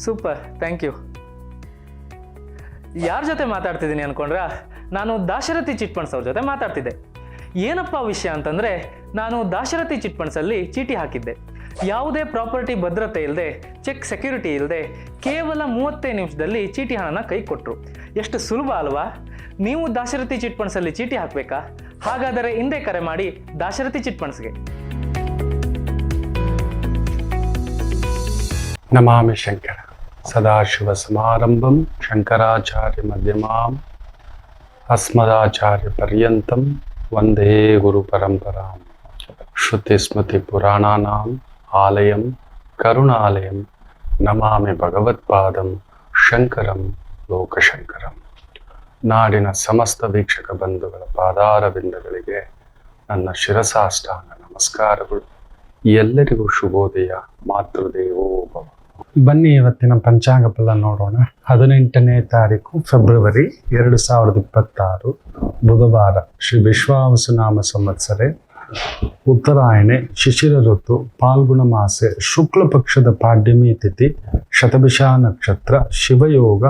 Super, thank you. ಯಾರ ಜೊತೆ ಮಾತಾಡ್ತಿದ್ದೀನಿ ಅನ್ಕೊಂಡ್ರಾ? ನಾನು ದಾಶರಥಿ ಚಿಟ್ ಫಂಡ್ಸ್ ಅವ್ರ ಜೊತೆ ಮಾತಾಡ್ತಿದ್ದೆ. ಏನಪ್ಪ ವಿಷಯ ಅಂತಂದರೆ, ನಾನು ದಾಶರಥಿ ಚಿಟ್ ಫಂಡ್ಸಲ್ಲಿ ಚೀಟಿ ಹಾಕಿದ್ದೆ. ಯಾವುದೇ ಪ್ರಾಪರ್ಟಿ ಭದ್ರತೆ ಇಲ್ಲದೆ, ಚೆಕ್ ಸೆಕ್ಯೂರಿಟಿ ಇಲ್ಲದೆ, ಕೇವಲ 35 ನಿಮಿಷದಲ್ಲಿ ಚೀಟಿ ಹಣನ ಕೈ ಕೊಟ್ಟರು. ಎಷ್ಟು ಸುಲಭ ಅಲ್ವಾ? ನೀವು ದಾಶರಥಿ ಚಿಟ್ ಫಂಡ್ಸಲ್ಲಿ ಚೀಟಿ ಹಾಕಬೇಕಾ? ಹಾಗಾದರೆ ಹಿಂದೆ ಕರೆ ಮಾಡಿ ದಾಶರಥಿ ಚಿಟ್ ಫಂಡ್ಸ್ಗೆ. ನಮಾಮಿ ಶಂಕರ ಸದಾಶಿವ ಸಮಾರಂಭಂ ಶಂಕರಾಚಾರ್ಯ ಮಧ್ಯಮಾಂ ಅಸ್ಮದಾಚಾರ್ಯ ಪರ್ಯಂತಂ ವಂದೇ ಗುರು ಪರಂಪರಾಂ. ಶ್ರುತಿ ಸ್ಮೃತಿ ಪುರಾಣಾನಾಂ ಆಲಯಂ ಕರುಣಾಲಯಂ ನಮಾಮಿ ಭಗವತ್ಪಾದಂ ಶಂಕರಂ ಲೋಕಶಂಕರಂ. ನಾಡಿನ ಸಮಸ್ತ ವೀಕ್ಷಕ ಬಂಧುಗಳ ಪಾದಾರವಿಂದಗಳಿಗೆ ನನ್ನ ಶಿರಸಾಷ್ಟಾಂಗ ನಮಸ್ಕಾರಗಳು. ಎಲ್ಲರಿಗೂ ಶುಭೋದಯ. ಮಾತೃದೇವೋ ಭವ. ಬನ್ನಿ ಇವತ್ತಿನ ಪಂಚಾಂಗ ಫಲ ನೋಡೋಣ. 18ನೇ ತಾರೀಕು ಫೆಬ್ರವರಿ 2026 ಬುಧವಾರ. ಶ್ರೀ ವಿಶ್ವಾವಸುನಾಮ ಸಂವತ್ಸರೆ, ಉತ್ತರಾಯಣೆ, ಶಿಶಿರ ಋತು, ಪಾಲ್ಗುಣ ಮಾಸೆ, ಶುಕ್ಲ ಪಕ್ಷದ ಪಾಡ್ಯಮಿ ತಿಥಿ, ಶತಭಿಷ ನಕ್ಷತ್ರ, ಶಿವಯೋಗ,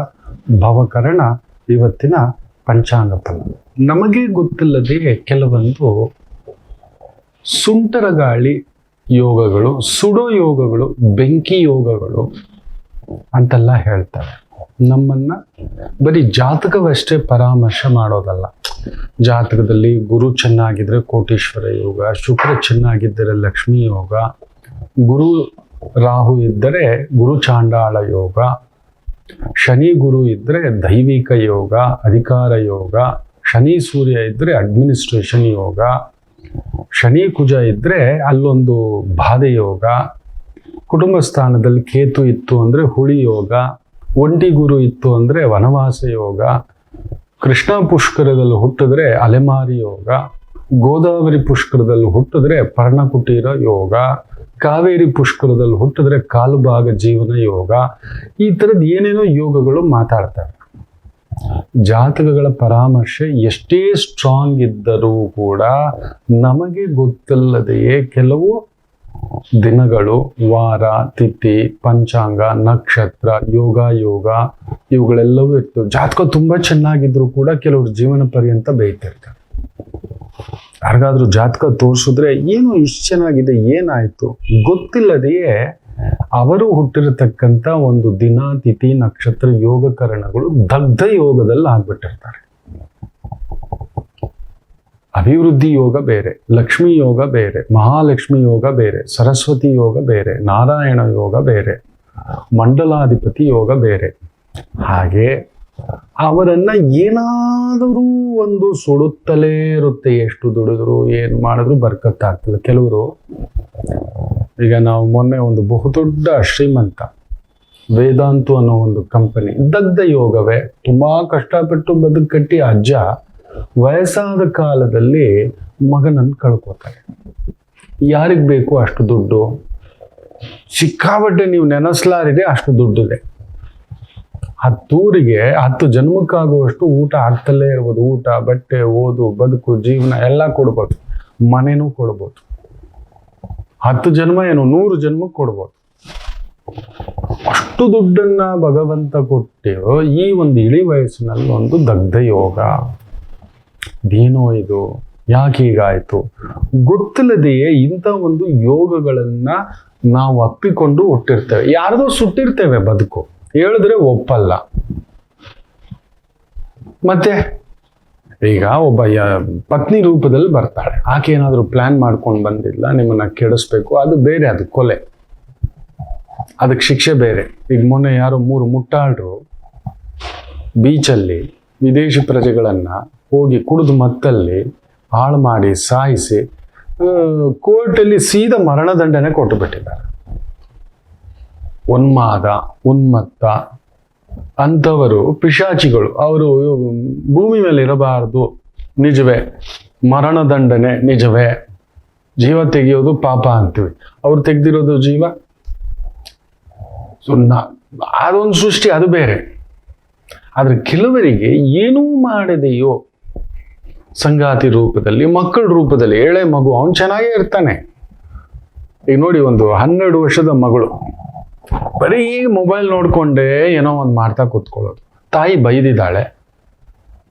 ಭವಕರಣ. ಇವತ್ತಿನ ಪಂಚಾಂಗ ಫಲ. ನಮಗೆ ಗೊತ್ತಿಲ್ಲದೆ ಕೆಲವೊಂದು ಸುಂಟರ ಗಾಳಿ ಯೋಗಗಳು, ಸುಡೋ ಯೋಗಗಳು, ಬೆಂಕಿ ಯೋಗಗಳು ಅಂತೆಲ್ಲ ಹೇಳ್ತಾರೆ. ನಮ್ಮನ್ನ ಬರೀ ಜಾತಕವಷ್ಟೇ ಪರಾಮರ್ಶೆ ಮಾಡೋದಲ್ಲ. ಜಾತಕದಲ್ಲಿ ಗುರು ಚೆನ್ನಾಗಿದ್ರೆ ಕೋಟೀಶ್ವರ ಯೋಗ, ಶುಕ್ರ ಚೆನ್ನಾಗಿದ್ದರೆ ಲಕ್ಷ್ಮೀ ಯೋಗ, ಗುರು ರಾಹು ಇದ್ದರೆ ಗುರು ಚಾಂಡಾಳ ಯೋಗ, ಶನಿ ಗುರು ಇದ್ದರೆ ದೈವಿಕ ಯೋಗ, ಅಧಿಕಾರ ಯೋಗ, ಶನಿ ಸೂರ್ಯ ಇದ್ದರೆ ಅಡ್ಮಿನಿಸ್ಟ್ರೇಷನ್ ಯೋಗ, ಶನಿ ಕುಜ ಇದ್ರೆ ಅಲ್ಲೊಂದು ಬಾಧೆ ಯೋಗ, ಕುಟುಂಬ ಸ್ಥಾನದಲ್ಲಿ ಕೇತು ಇತ್ತು ಅಂದ್ರೆ ಹುಳಿ ಯೋಗ, ಒಂಟಿ ಗುರು ಇತ್ತು ಅಂದ್ರೆ ವನವಾಸ ಯೋಗ, ಕೃಷ್ಣ ಪುಷ್ಕರದಲ್ಲಿ ಹುಟ್ಟಿದ್ರೆ ಅಲೆಮಾರಿ ಯೋಗ, ಗೋದಾವರಿ ಪುಷ್ಕರದಲ್ಲಿ ಹುಟ್ಟಿದ್ರೆ ಪರ್ಣಕುಟೀರ ಯೋಗ, ಕಾವೇರಿ ಪುಷ್ಕರದಲ್ಲಿ ಹುಟ್ಟಿದ್ರೆ ಕಾಲುಭಾಗ ಜೀವನ ಯೋಗ. ಈ ಥರದ್ದು ಏನೇನೋ ಯೋಗಗಳು ಮಾತಾಡ್ತಾರೆ. ಜಾತಕಗಳ ಪರಾಮರ್ಶೆ ಎಷ್ಟೇ ಸ್ಟ್ರಾಂಗ್ ಇದ್ದರೂ ಕೂಡ ನಮಗೆ ಗೊತ್ತಿಲ್ಲದೆಯೇ ಕೆಲವು ದಿನಗಳು, ವಾರ, ತಿಥಿ, ಪಂಚಾಂಗ, ನಕ್ಷತ್ರ, ಯೋಗ ಇವುಗಳೆಲ್ಲವೂ ಇರ್ತವೆ. ಜಾತಕ ತುಂಬಾ ಚೆನ್ನಾಗಿದ್ರು ಕೂಡ ಕೆಲವರು ಜೀವನ ಪರ್ಯಂತ ಬೇಯ್ತಿರ್ತಾರೆ. ಯಾರಿಗಾದ್ರೂ ಜಾತಕ ತೋರಿಸಿದ್ರೆ ಏನು ಇಷ್ಟು ಚೆನ್ನಾಗಿದೆ, ಏನಾಯ್ತು ಗೊತ್ತಿಲ್ಲದೆಯೇ ಅವರು ಹುಟ್ಟಿರತಕ್ಕಂಥ ಒಂದು ದಿನ, ತಿಥಿ, ನಕ್ಷತ್ರ, ಯೋಗಕರಣಗಳು ದಗ್ಧ ಯೋಗದಲ್ಲಿ ಆಗ್ಬಿಟ್ಟಿರ್ತಾರೆ. ಅಭಿವೃದ್ಧಿ ಯೋಗ ಬೇರೆ, ಲಕ್ಷ್ಮೀ ಯೋಗ ಬೇರೆ, ಮಹಾಲಕ್ಷ್ಮಿ ಯೋಗ ಬೇರೆ, ಸರಸ್ವತಿ ಯೋಗ ಬೇರೆ, ನಾರಾಯಣ ಯೋಗ ಬೇರೆ, ಮಂಡಲಾಧಿಪತಿ ಯೋಗ ಬೇರೆ. ಹಾಗೆ ಅವರನ್ನ ಏನಾದರೂ ಒಂದು ಸುಡುತ್ತಲೇ ಇರುತ್ತೆ. ಎಷ್ಟು ದುಡಿದ್ರು ಏನು ಮಾಡಿದ್ರು ಬರ್ಕತ್ತಾಗ್ತಿಲ್ಲ. ಕೆಲವರು, ಈಗ ನಾವು ಮೊನ್ನೆ ಒಂದು ಬಹುದೊಡ್ಡ ಶ್ರೀಮಂತ ವೇದಾಂತು ಅನ್ನೋ ಒಂದು ಕಂಪನಿ, ದಗ್ಧ ಯೋಗವೇ. ತುಂಬಾ ಕಷ್ಟಪಟ್ಟು ಬದುಕು ಕಟ್ಟಿ ಅಜ್ಜ ವಯಸ್ಸಾದ ಕಾಲದಲ್ಲಿ ಮಗನನ್ನು ಕಳ್ಕೋತಾರೆ. ಯಾರಿಗ್ ಬೇಕು ಅಷ್ಟು ದುಡ್ಡು? ಸಿಕ್ಕಾಬಟ್ಟೆ ನೀವು ನೆನೆಸ್ಲಾರಿದೆ ಅಷ್ಟು ದುಡ್ಡಿದೆ. 10 ಊರಿಗೆ 10 ಜನ್ಮಕ್ಕಾಗುವಷ್ಟು ಊಟ ಆಗ್ತಲೇ ಇರ್ಬೋದು. ಊಟ, ಬಟ್ಟೆ, ಓದು, ಬದುಕು, ಜೀವನ ಎಲ್ಲ ಕೊಡ್ಬೋದು. ಮನೆನೂ ಕೊಡ್ಬೋದು. 10 ಜನ್ಮ ಏನು 100 ಜನ್ಮಕ್ಕೆ ಕೊಡ್ಬೋದು. ಅಷ್ಟು ದುಡ್ಡನ್ನ ಭಗವಂತ ಕೊಟ್ಟಿರೋ ಈ ಒಂದು ಇಳಿ ವಯಸ್ಸಿನಲ್ಲಿ ಒಂದು ದಗ್ಧ ಯೋಗ. ಏನೋ ಇದು, ಯಾಕೆ ಹೀಗಾಯ್ತು ಗೊತ್ತಿಲ್ಲದೆಯೇ ಇಂಥ ಒಂದು ಯೋಗಗಳನ್ನ ನಾವು ಅಪ್ಪಿಕೊಂಡು ಹುಟ್ಟಿರ್ತೇವೆ. ಯಾರದೋ ಸುಟ್ಟಿರ್ತೇವೆ ಬದುಕು, ಹೇಳಿದ್ರೆ ಒಪ್ಪಲ್ಲ. ಮತ್ತೆ ಈಗ ಒಬ್ಬ ಪತ್ನಿ ರೂಪದಲ್ಲಿ ಬರ್ತಾಳೆ. ಆಕೆ ಏನಾದರೂ ಪ್ಲಾನ್ ಮಾಡ್ಕೊಂಡು ಬಂದಿಲ್ಲ, ನಿಮ್ಮನ್ನ ಕೆಡಿಸ್ಬೇಕು, ಅದು ಬೇರೆ, ಅದು ಕೊಲೆ, ಅದಕ್ಕೆ ಶಿಕ್ಷೆ ಬೇರೆ. ಈಗ ಮೊನ್ನೆ ಯಾರೋ 3 ಮುಟ್ಟಾಳರು ಬೀಚಲ್ಲಿ ವಿದೇಶಿ ಪ್ರಜೆಗಳನ್ನ ಹೋಗಿ ಕುಡಿದು ಮತ್ತಲ್ಲಿ ಹಾಳು ಮಾಡಿ ಸಾಯಿಸಿ ಕೋರ್ಟಲ್ಲಿ ಸೀದಾ ಮರಣದಂಡನೆ ಕೊಟ್ಟು ಬಿಟ್ಟಿದ್ದಾರೆ. ಉನ್ಮಾದ, ಉನ್ಮತ್ತ ಅಂಥವರು ಪಿಶಾಚಿಗಳು. ಅವರು ಭೂಮಿ ಮೇಲೆ ಇರಬಾರದು, ನಿಜವೇ. ಮರಣದಂಡನೆ ನಿಜವೇ. ಜೀವ ತೆಗೆಯೋದು ಪಾಪ ಅಂತೀವಿ, ಅವ್ರು ತೆಗೆದಿರೋದು ಜೀವ. ಸೊ ಅದೊಂದು ಸೃಷ್ಟಿ, ಅದು ಬೇರೆ. ಆದ್ರೆ ಕೆಲವರಿಗೆ ಏನೂ ಮಾಡದೆಯೋ ಸಂಗಾತಿ ರೂಪದಲ್ಲಿ, ಮಕ್ಕಳ ರೂಪದಲ್ಲಿ, ಎಳೆ ಮಗು, ಅವನು ಚೆನ್ನಾಗೇ ಇರ್ತಾನೆ. ಈಗ ನೋಡಿ, ಒಂದು 12 ವರ್ಷದ ಮಗಳು ಬರೀ ಮೊಬೈಲ್ ನೋಡ್ಕೊಂಡೇ ಏನೋ ಒಂದು ಮಾಡ್ತಾ ಕೂತ್ಕೊಳ್ಳೋದು. ತಾಯಿ ಬೈದಿದ್ದಾಳೆ,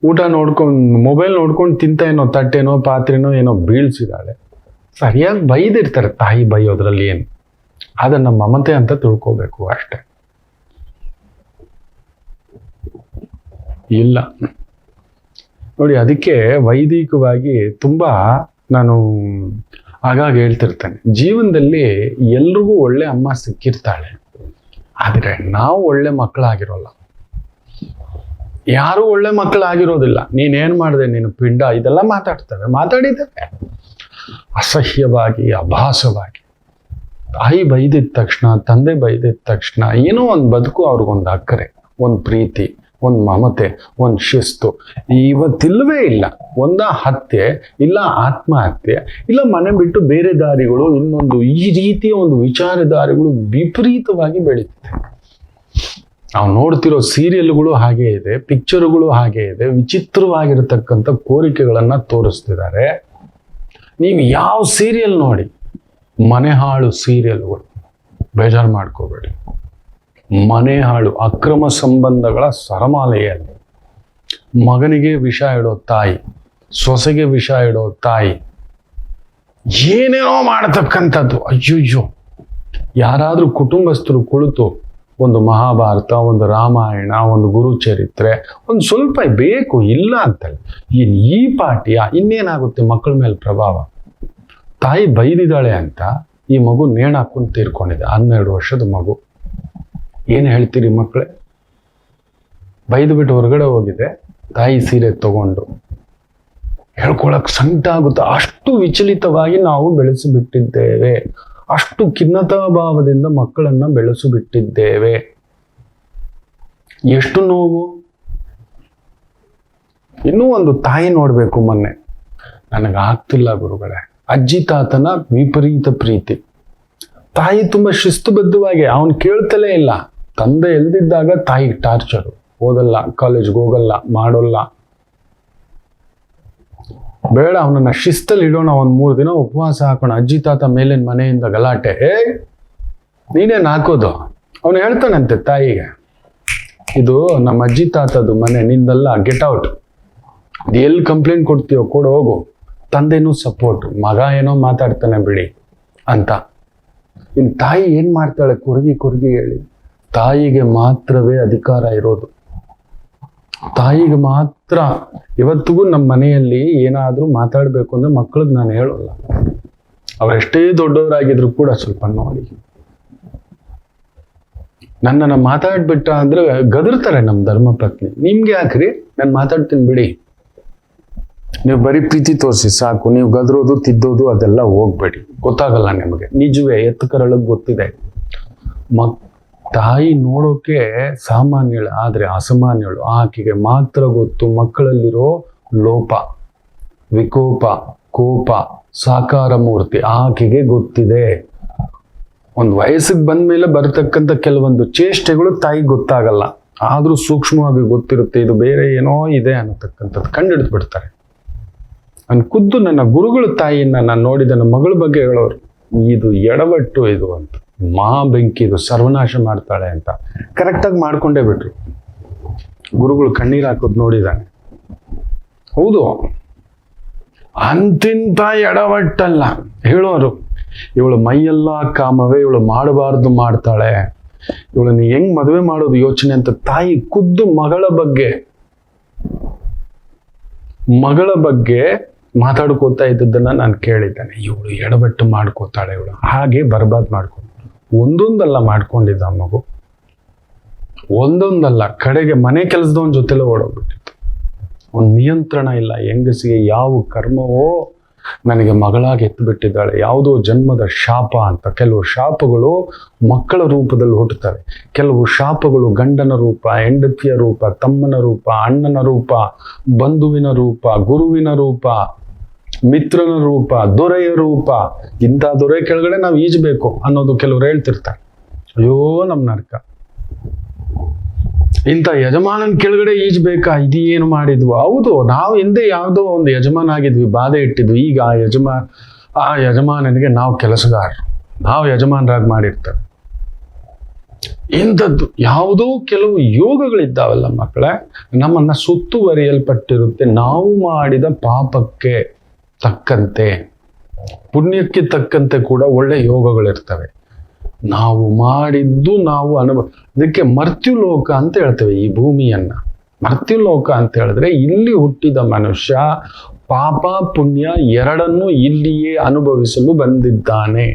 ಊಟ ನೋಡ್ಕೊಂಡು ಮೊಬೈಲ್ ನೋಡ್ಕೊಂಡು ತಿಂತ ಏನೋ ತಟ್ಟೆನೋ ಪಾತ್ರೆನೋ ಏನೋ ಬೀಳ್ಸಿದಾಳೆ. ಸರಿಯಾಗಿ ಬೈದಿರ್ತಾರೆ, ತಾಯಿ ಬೈಯೋದ್ರಲ್ಲಿ ಏನು, ಅದನ್ನ ಮಮತೆ ಅಂತ ತಿಳ್ಕೋಬೇಕು ಅಷ್ಟೆ. ಇಲ್ಲ ನೋಡಿ, ಅದಕ್ಕೆ ವೈದಿಕವಾಗಿ ತುಂಬಾ ನಾನು ಆಗಾಗ ಹೇಳ್ತಿರ್ತೇನೆ, ಜೀವನದಲ್ಲಿ ಎಲ್ರಿಗೂ ಒಳ್ಳೆ ಅಮ್ಮ ಸಿಕ್ಕಿರ್ತಾಳೆ, ಆದರೆ ನಾವು ಒಳ್ಳೆ ಮಕ್ಕಳಾಗಿರೋಲ್ಲ. ಯಾರು ಒಳ್ಳೆ ಮಕ್ಕಳಾಗಿರೋದಿಲ್ಲ. ನೀನೇನ್ ಮಾಡಿದೆ, ನೀನು ಪಿಂಡ, ಇದೆಲ್ಲ ಮಾತಾಡಿದ್ದೇವೆ ಅಸಹ್ಯವಾಗಿ, ಅಭಾಸವಾಗಿ. ತಾಯಿ ಬೈದಿದ ತಕ್ಷಣ, ತಂದೆ ಬೈದಿದ ತಕ್ಷಣ ಏನೋ ಒಂದು ಬದುಕು, ಅವ್ರಿಗೊಂದು ಅಕ್ಕರೆ, ಒಂದು ಪ್ರೀತಿ, ಒಂದು ಮಮತೆ, ಒಂದು ಶಿಸ್ತು ಇವತ್ತಿಲ್ಲವೇ ಇಲ್ಲ. ಒಂದ ಹತ್ಯೆ, ಇಲ್ಲ ಆತ್ಮಹತ್ಯೆ, ಇಲ್ಲ ಮನೆ ಬಿಟ್ಟು ಬೇರೆ ದಾರಿಗಳು, ಇನ್ನೊಂದು ಈ ರೀತಿಯ ಒಂದು ವಿಚಾರಧಾರೆಗಳು ವಿಪರೀತವಾಗಿ ಬೆಳೀತಿದೆ. ನಾವು ನೋಡ್ತಿರೋ ಸೀರಿಯಲ್ಗಳು ಹಾಗೆ ಇದೆ, ಪಿಕ್ಚರ್ಗಳು ಹಾಗೆ ಇದೆ, ವಿಚಿತ್ರವಾಗಿರತಕ್ಕಂಥ ಕೋರಿಕೆಗಳನ್ನ ತೋರಿಸ್ತಿದ್ದಾರೆ. ನೀವು ಯಾವ ಸೀರಿಯಲ್ ನೋಡಿ, ಮನೆ ಹಾಳು ಸೀರಿಯಲ್ಗಳು, ಬೇಜಾರು ಮಾಡ್ಕೋಬೇಡಿ. ಮನೆ ಹಾಳು, ಅಕ್ರಮ ಸಂಬಂಧಗಳ ಸರಮಾಲೆಯಲ್ಲಿ ಮಗನಿಗೆ ವಿಷ ಇಡೋ ತಾಯಿ, ಸೊಸೆಗೆ ವಿಷ ಇಡೋ ತಾಯಿ, ಏನೇನೋ ಮಾಡತಕ್ಕಂಥದ್ದು. ಅಯ್ಯಯ್ಯೋ, ಯಾರಾದ್ರೂ ಕುಟುಂಬಸ್ಥರು ಕುಳಿತು ಒಂದು ಮಹಾಭಾರತ, ಒಂದು ರಾಮಾಯಣ, ಒಂದು ಗುರುಚರಿತ್ರೆ, ಒಂದು ಸ್ವಲ್ಪ ಬೇಕು, ಇಲ್ಲ ಅಂತಲ್ಲ, ಈ ಪಾಠ್ಯ ಇನ್ನೇನಾಗುತ್ತೆ ಮಕ್ಕಳ ಮೇಲೆ ಪ್ರಭಾವ. ತಾಯಿ ಬೈದಿದ್ದಾಳೆ ಅಂತ ಈ ಮಗು ನೇಣು ಹಾಕೊಂಡು ತೀರ್ಕೊಂಡಿದೆ, 12 ವರ್ಷದ ಮಗು. ಏನು ಹೇಳ್ತೀರಿ ಮಕ್ಕಳೇ? ಬೈದು ಬಿಟ್ಟು ಹೊರಗಡೆ ಹೋಗಿದೆ, ತಾಯಿ ಸೀರೆ ತಗೊಂಡು ಹೇಳ್ಕೊಳಕ್ ಸಂಕಟ ಆಗುತ್ತೆ. ಅಷ್ಟು ವಿಚಲಿತವಾಗಿ ನಾವು ಬೆಳೆಸಿಬಿಟ್ಟಿದ್ದೇವೆ, ಅಷ್ಟು ಖಿನ್ನತಾ ಭಾವದಿಂದ ಮಕ್ಕಳನ್ನ ಬೆಳೆಸಿಬಿಟ್ಟಿದ್ದೇವೆ. ಎಷ್ಟು ನೋವು. ಇನ್ನೂ ಒಂದು ತಾಯಿ ನೋಡ್ಬೇಕು. ಮೊನ್ನೆ ನನಗಾಗ್ತಿಲ್ಲ ಗುರುಗಳೇ, ಅಜ್ಜಿ ತಾತನ ವಿಪರೀತ ಪ್ರೀತಿ. ತಾಯಿ ತುಂಬಾ ಶಿಸ್ತುಬದ್ಧವಾಗಿ, ಅವನು ಕೇಳ್ತಲೇ ಇಲ್ಲ. ತಂದೆ ಎಲ್ದಿದ್ದಾಗ ತಾಯಿಗೆ ಟಾರ್ಚರು, ಓದಲ್ಲ, ಕಾಲೇಜ್ಗೆ ಹೋಗಲ್ಲ, ಮಾಡೋಲ್ಲ, ಬೇಡ ಅವನನ್ನ ಶಿಸ್ತಲ್ಲಿ ಇಡೋಣ, 1-3 ದಿನ ಉಪವಾಸ ಹಾಕೋಣ, ಅಜ್ಜಿ ತಾತ ಮೇಲಿನ ಮನೆಯಿಂದ ಗಲಾಟೆ, ನೀನೇನ್ ಹಾಕೋದು? ಅವನು ಹೇಳ್ತಾನಂತೆ ತಾಯಿಗೆ, ಇದು ನಮ್ಮ ಅಜ್ಜಿ ತಾತದು ಮನೆ, ನಿಂದಲ್ಲ, ಗೆಟ್ ಔಟ್. ಎಲ್ಲಿ ಕಂಪ್ಲೇಂಟ್ ಕೊಡ್ತೀಯೋ ಕೊಡು, ಹೋಗು. ತಂದೆನೂ ಸಪೋರ್ಟ್, ಮಗ ಏನೋ ಮಾತಾಡ್ತಾನೆ ಬಿಡಿ ಅಂತ. ಇನ್ ತಾಯಿ ಏನ್ ಮಾಡ್ತಾಳೆ? ಕೊರಗಿ ಹೇಳಿ. ತಾಯಿಗೆ ಮಾತ್ರವೇ ಅಧಿಕಾರ ಇರೋದು, ತಾಯಿಗೆ ಮಾತ್ರ. ಇವತ್ತಿಗೂ ನಮ್ಮ ಮನೆಯಲ್ಲಿ ಏನಾದ್ರೂ ಮಾತಾಡ್ಬೇಕು ಅಂದ್ರೆ ಮಕ್ಕಳಿಗೆ ನಾನು ಹೇಳೋಲ್ಲ. ಅವರೆಷ್ಟೇ ದೊಡ್ಡವರಾಗಿದ್ರು ಕೂಡ ಸ್ವಲ್ಪ ನೋಡಿ, ನನ್ನನ್ನು ಮಾತಾಡ್ಬಿಟ್ಟ ಅಂದ್ರೆ ಗದರ್ತಾರೆ ನಮ್ಮ ಧರ್ಮಪತ್ನಿ. ನಿಮ್ಗೆ ಯಾಕ್ರಿ, ನಾನು ಮಾತಾಡ್ತೀನಿ ಬಿಡಿ, ನೀವು ಬರೀ ಪ್ರೀತಿ ತೋರಿಸಿ ಸಾಕು, ನೀವು ಗದರೋದು ತಿದ್ದೋದು ಅದೆಲ್ಲ ಹೋಗ್ಬೇಡಿ, ಗೊತ್ತಾಗಲ್ಲ ನಿಮಗೆ. ನಿಜವೇ, ಎತ್ತು ಕರಳಗ್ ಗೊತ್ತಿದೆ. ತಾಯಿ ನೋಡೋಕೆ ಸಾಮಾನ್ಯಳು, ಆದ್ರೆ ಅಸಾಮಾನ್ಯಳು. ಆಕೆಗೆ ಮಾತ್ರ ಗೊತ್ತು ಮಕ್ಕಳಲ್ಲಿರೋ ಲೋಪ, ವಿಕೋಪ, ಕೋಪ, ಸಾಕಾರ ಮೂರ್ತಿ ಆಕೆಗೆ ಗೊತ್ತಿದೆ. ಒಂದು ವಯಸ್ಸಿಗೆ ಬಂದ್ಮೇಲೆ ಬರತಕ್ಕಂಥ ಕೆಲವೊಂದು ಚೇಷ್ಟೆಗಳು ತಾಯಿಗೆ ಗೊತ್ತಾಗಲ್ಲ, ಆದ್ರೂ ಸೂಕ್ಷ್ಮವಾಗಿ ಗೊತ್ತಿರುತ್ತೆ, ಇದು ಬೇರೆ ಏನೋ ಇದೆ ಅನ್ನತಕ್ಕಂಥದ್ದು ಕಂಡಿಡ್ದು ಬಿಡ್ತಾರೆ. ನನ್ನ ಖುದ್ದು ನನ್ನ ಗುರುಗಳು ತಾಯಿಯನ್ನ ನಾನು ನೋಡಿದ ನನ್ನ ಮಗಳ ಬಗ್ಗೆ ಹೇಳೋರು, ಇದು ಎಡವಟ್ಟು ಇದು ಅಂತ, ಮಹಾ ಬೆಂಕಿ ಇದು, ಸರ್ವನಾಶ ಮಾಡ್ತಾಳೆ ಅಂತ. ಕರೆಕ್ಟಾಗಿ ಮಾಡ್ಕೊಂಡೇ ಬಿಟ್ರು. ಗುರುಗಳು ಕಣ್ಣೀರು ಹಾಕೋದು ನೋಡಿದಾನೆ. ಹೌದು, ಅಂತಿಂತ ಎಡವಟ್ಟಲ್ಲ ಹೇಳೋರು. ಇವಳು ಮೈಯೆಲ್ಲ ಕಾಮವೇ, ಇವಳು ಮಾಡಬಾರ್ದು ಮಾಡ್ತಾಳೆ, ಇವಳನ್ನ ಹೆಂಗ್ ಮದುವೆ ಮಾಡೋದು ಯೋಚನೆ ಅಂತ ತಾಯಿ ಖುದ್ದು ಮಗಳ ಬಗ್ಗೆ ಮಾತಾಡ್ಕೋತಾ ಇದ್ದದ್ದನ್ನ ನಾನು ಕೇಳಿದ್ದೇನೆ. ಇವಳು ಎಡವಟ್ಟು ಮಾಡ್ಕೋತಾಳೆ, ಇವಳು ಹಾಗೆ ಬರ್ಬಾದ್ ಮಾಡ್ಕೊಂಡು ಒಂದೊಂದಲ್ಲ ಮಾಡ್ಕೊಂಡಿದ್ದ ಮಗು, ಒಂದೊಂದಲ್ಲ, ಕಡೆಗೆ ಮನೆ ಕೆಲಸದವನ ಜೊತೆಲೆ ಓಡೋಗ್ಬಿಟ್ಟಿತ್ತು. ಒಂದು ನಿಯಂತ್ರಣ ಇಲ್ಲ ಹೆಂಗಸಿಗೆ. ಯಾವ ಕರ್ಮವೋ ನನಗೆ ಮಗಳಾಗಿ ಎತ್ತುಬಿಟ್ಟಿದ್ದಾಳೆ, ಯಾವುದೋ ಜನ್ಮದ ಶಾಪ ಅಂತ. ಕೆಲವು ಶಾಪಗಳು ಮಕ್ಕಳ ರೂಪದಲ್ಲಿ ಹುಟ್ಟುತ್ತವೆ, ಕೆಲವು ಶಾಪಗಳು ಗಂಡನ ರೂಪ, ಹೆಂಡತಿಯ ರೂಪ, ತಮ್ಮನ ರೂಪ, ಅಣ್ಣನ ರೂಪ, ಬಂಧುವಿನ ರೂಪ, ಗುರುವಿನ ರೂಪ, ಮಿತ್ರನ ರೂಪ, ದೊರೆಯ ರೂಪ. ಇಂಥ ದೊರೆ ಕೆಳಗಡೆ ನಾವು ಈಜಬೇಕು ಅನ್ನೋದು ಕೆಲವರು ಹೇಳ್ತಿರ್ತಾರೆ. ಅಯ್ಯೋ ನಮ್ಮ ನರಕ, ಇಂಥ ಯಜಮಾನನ ಕೆಳಗಡೆ ಈಜಬೇಕಾ, ಇದೇನು ಮಾಡಿದ್ವು. ಹೌದು, ನಾವು ಹಿಂದೆ ಯಾವುದೋ ಒಂದು ಯಜಮಾನ ಆಗಿದ್ವಿ, ಬಾಧೆ ಇಟ್ಟಿದ್ವಿ. ಈಗ ಆ ಯಜಮಾನನಿಗೆ ನಾವು ಕೆಲಸಗಾರರು, ನಾವು ಯಜಮಾನರಾಗಿ ಮಾಡಿರ್ತಾರೆ. ಇಂಥದ್ದು ಯಾವುದೋ ಕೆಲವು ಯೋಗಗಳಿದ್ದಾವಲ್ಲ ಮಕ್ಕಳೇ, ನಮ್ಮನ್ನ ಸುತ್ತುವರಿಯಲ್ಪಟ್ಟಿರುತ್ತೆ. ನಾವು ಮಾಡಿದ ಪಾಪಕ್ಕೆ ತಕ್ಕಂತೆ, ಪುಣ್ಯಕ್ಕೆ ತಕ್ಕಂತೆ ಕೂಡ ಒಳ್ಳೆ ಯೋಗಗಳಿರ್ತವೆ. ನಾವು ಮಾಡಿದ್ದು ನಾವು ಅದಕ್ಕೆ ಮರ್ತ್ಯುಲೋಕ ಅಂತ ಹೇಳ್ತೇವೆ ಈ ಭೂಮಿಯನ್ನ. ಮರ್ತ್ಯುಲೋಕ ಅಂತ ಹೇಳಿದ್ರೆ ಇಲ್ಲಿ ಹುಟ್ಟಿದ ಮನುಷ್ಯ ಪಾಪ ಪುಣ್ಯ ಎರಡನ್ನೂ ಇಲ್ಲಿಯೇ ಅನುಭವಿಸಲು ಬಂದಿದ್ದಾನೆ.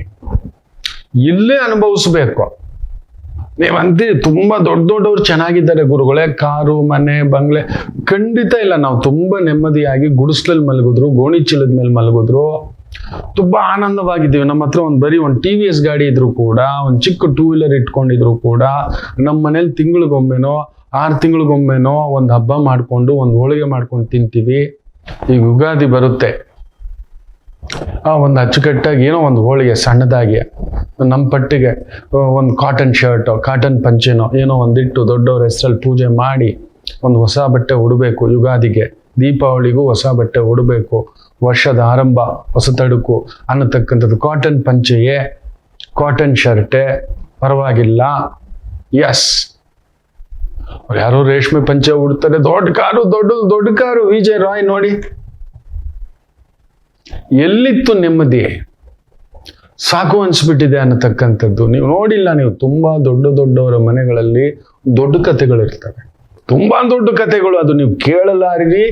ಇಲ್ಲೇ ಅನುಭವಿಸ್ಬೇಕು. ನೀವಂತೀರಿ ತುಂಬಾ ದೊಡ್ಡವ್ರು ಚೆನ್ನಾಗಿದ್ದಾರೆ ಗುರುಗಳೇ, ಕಾರು ಮನೆ ಬಂಗ್ಲೆ. ಖಂಡಿತ ಇಲ್ಲ. ನಾವು ತುಂಬಾ ನೆಮ್ಮದಿಯಾಗಿ ಗುಡಿಸ್ಲಲ್ಲಿ ಮಲಗಿದ್ರು, ಗೋಣಿ ಚೀಲದ ಮೇಲೆ ಮಲಗಿದ್ರು, ತುಂಬಾ ಆನಂದವಾಗಿದ್ದೀವಿ. ನಮ್ಮ ಹತ್ರ ಬರೀ ಒಂದು TVS ಗಾಡಿ ಇದ್ರು ಕೂಡ, ಒಂದು ಚಿಕ್ಕ 2 ವೀಲರ್ ಇಟ್ಕೊಂಡಿದ್ರು ಕೂಡ, ನಮ್ಮ ಮನೇಲಿ ತಿಂಗಳಿಗೊಮ್ಮೆನೋ 6 ತಿಂಗಳಿಗೊಮ್ಮೆನೋ ಒಂದು ಹಬ್ಬ ಮಾಡ್ಕೊಂಡು ಒಂದು ಹೋಳಿಗೆ ಮಾಡ್ಕೊಂಡು ತಿಂತೀವಿ. ಈಗ ಯುಗಾದಿ ಬರುತ್ತೆ, ಒಂದು ಅಚ್ಚುಕಟ್ಟಾಗಿ ಏನೋ ಒಂದು ಹೋಳಿಗೆ ಸಣ್ಣದಾಗಿ ನಮ್ಮ ಪಟ್ಟಿಗೆ ಒಂದು ಕಾಟನ್ ಶರ್ಟು ಕಾಟನ್ ಪಂಚೆನೋ ಏನೋ ಒಂದಿಟ್ಟು ದೊಡ್ಡವ್ರ ಹೆಸರಲ್ಲಿ ಪೂಜೆ ಮಾಡಿ ಒಂದು ಹೊಸ ಬಟ್ಟೆ ಉಡಬೇಕು. ಯುಗಾದಿಗೆ ದೀಪಾವಳಿಗೂ ಹೊಸ ಬಟ್ಟೆ ಉಡಬೇಕು. ವರ್ಷದ ಆರಂಭ ಹೊಸ ತಡುಕು ಅನ್ನತಕ್ಕಂಥದ್ದು ಕಾಟನ್ ಪಂಚೆಯೇ ಕಾಟನ್ ಶರ್ಟೇ ಪರವಾಗಿಲ್ಲ. ಎಸ್, ಯಾರೋ ರೇಷ್ಮೆ ಪಂಚೆ ಉಡ್ತಾರೆ, ದೊಡ್ಡ ಕಾರು, ದೊಡ್ಡ ಕಾರು, ವಿಜಯ್ ರಾಯ್ ನೋಡಿ. ಎಲ್ಲಿತ್ತು ನೆಮ್ಮದಿ? ಸಾಕು ಅನ್ಸ್ಬಿಟ್ಟಿದೆ ಅನ್ನತಕ್ಕಂಥದ್ದು. ನೀವು ನೋಡಿಲ್ಲ, ನೀವು ತುಂಬಾ ದೊಡ್ಡವರ ಮನೆಗಳಲ್ಲಿ ದೊಡ್ಡ ಕಥೆಗಳಿರ್ತವೆ, ತುಂಬಾ ದೊಡ್ಡ ಕಥೆಗಳು. ಅದು ನೀವು ಕೇಳಲಾರಿರಿ,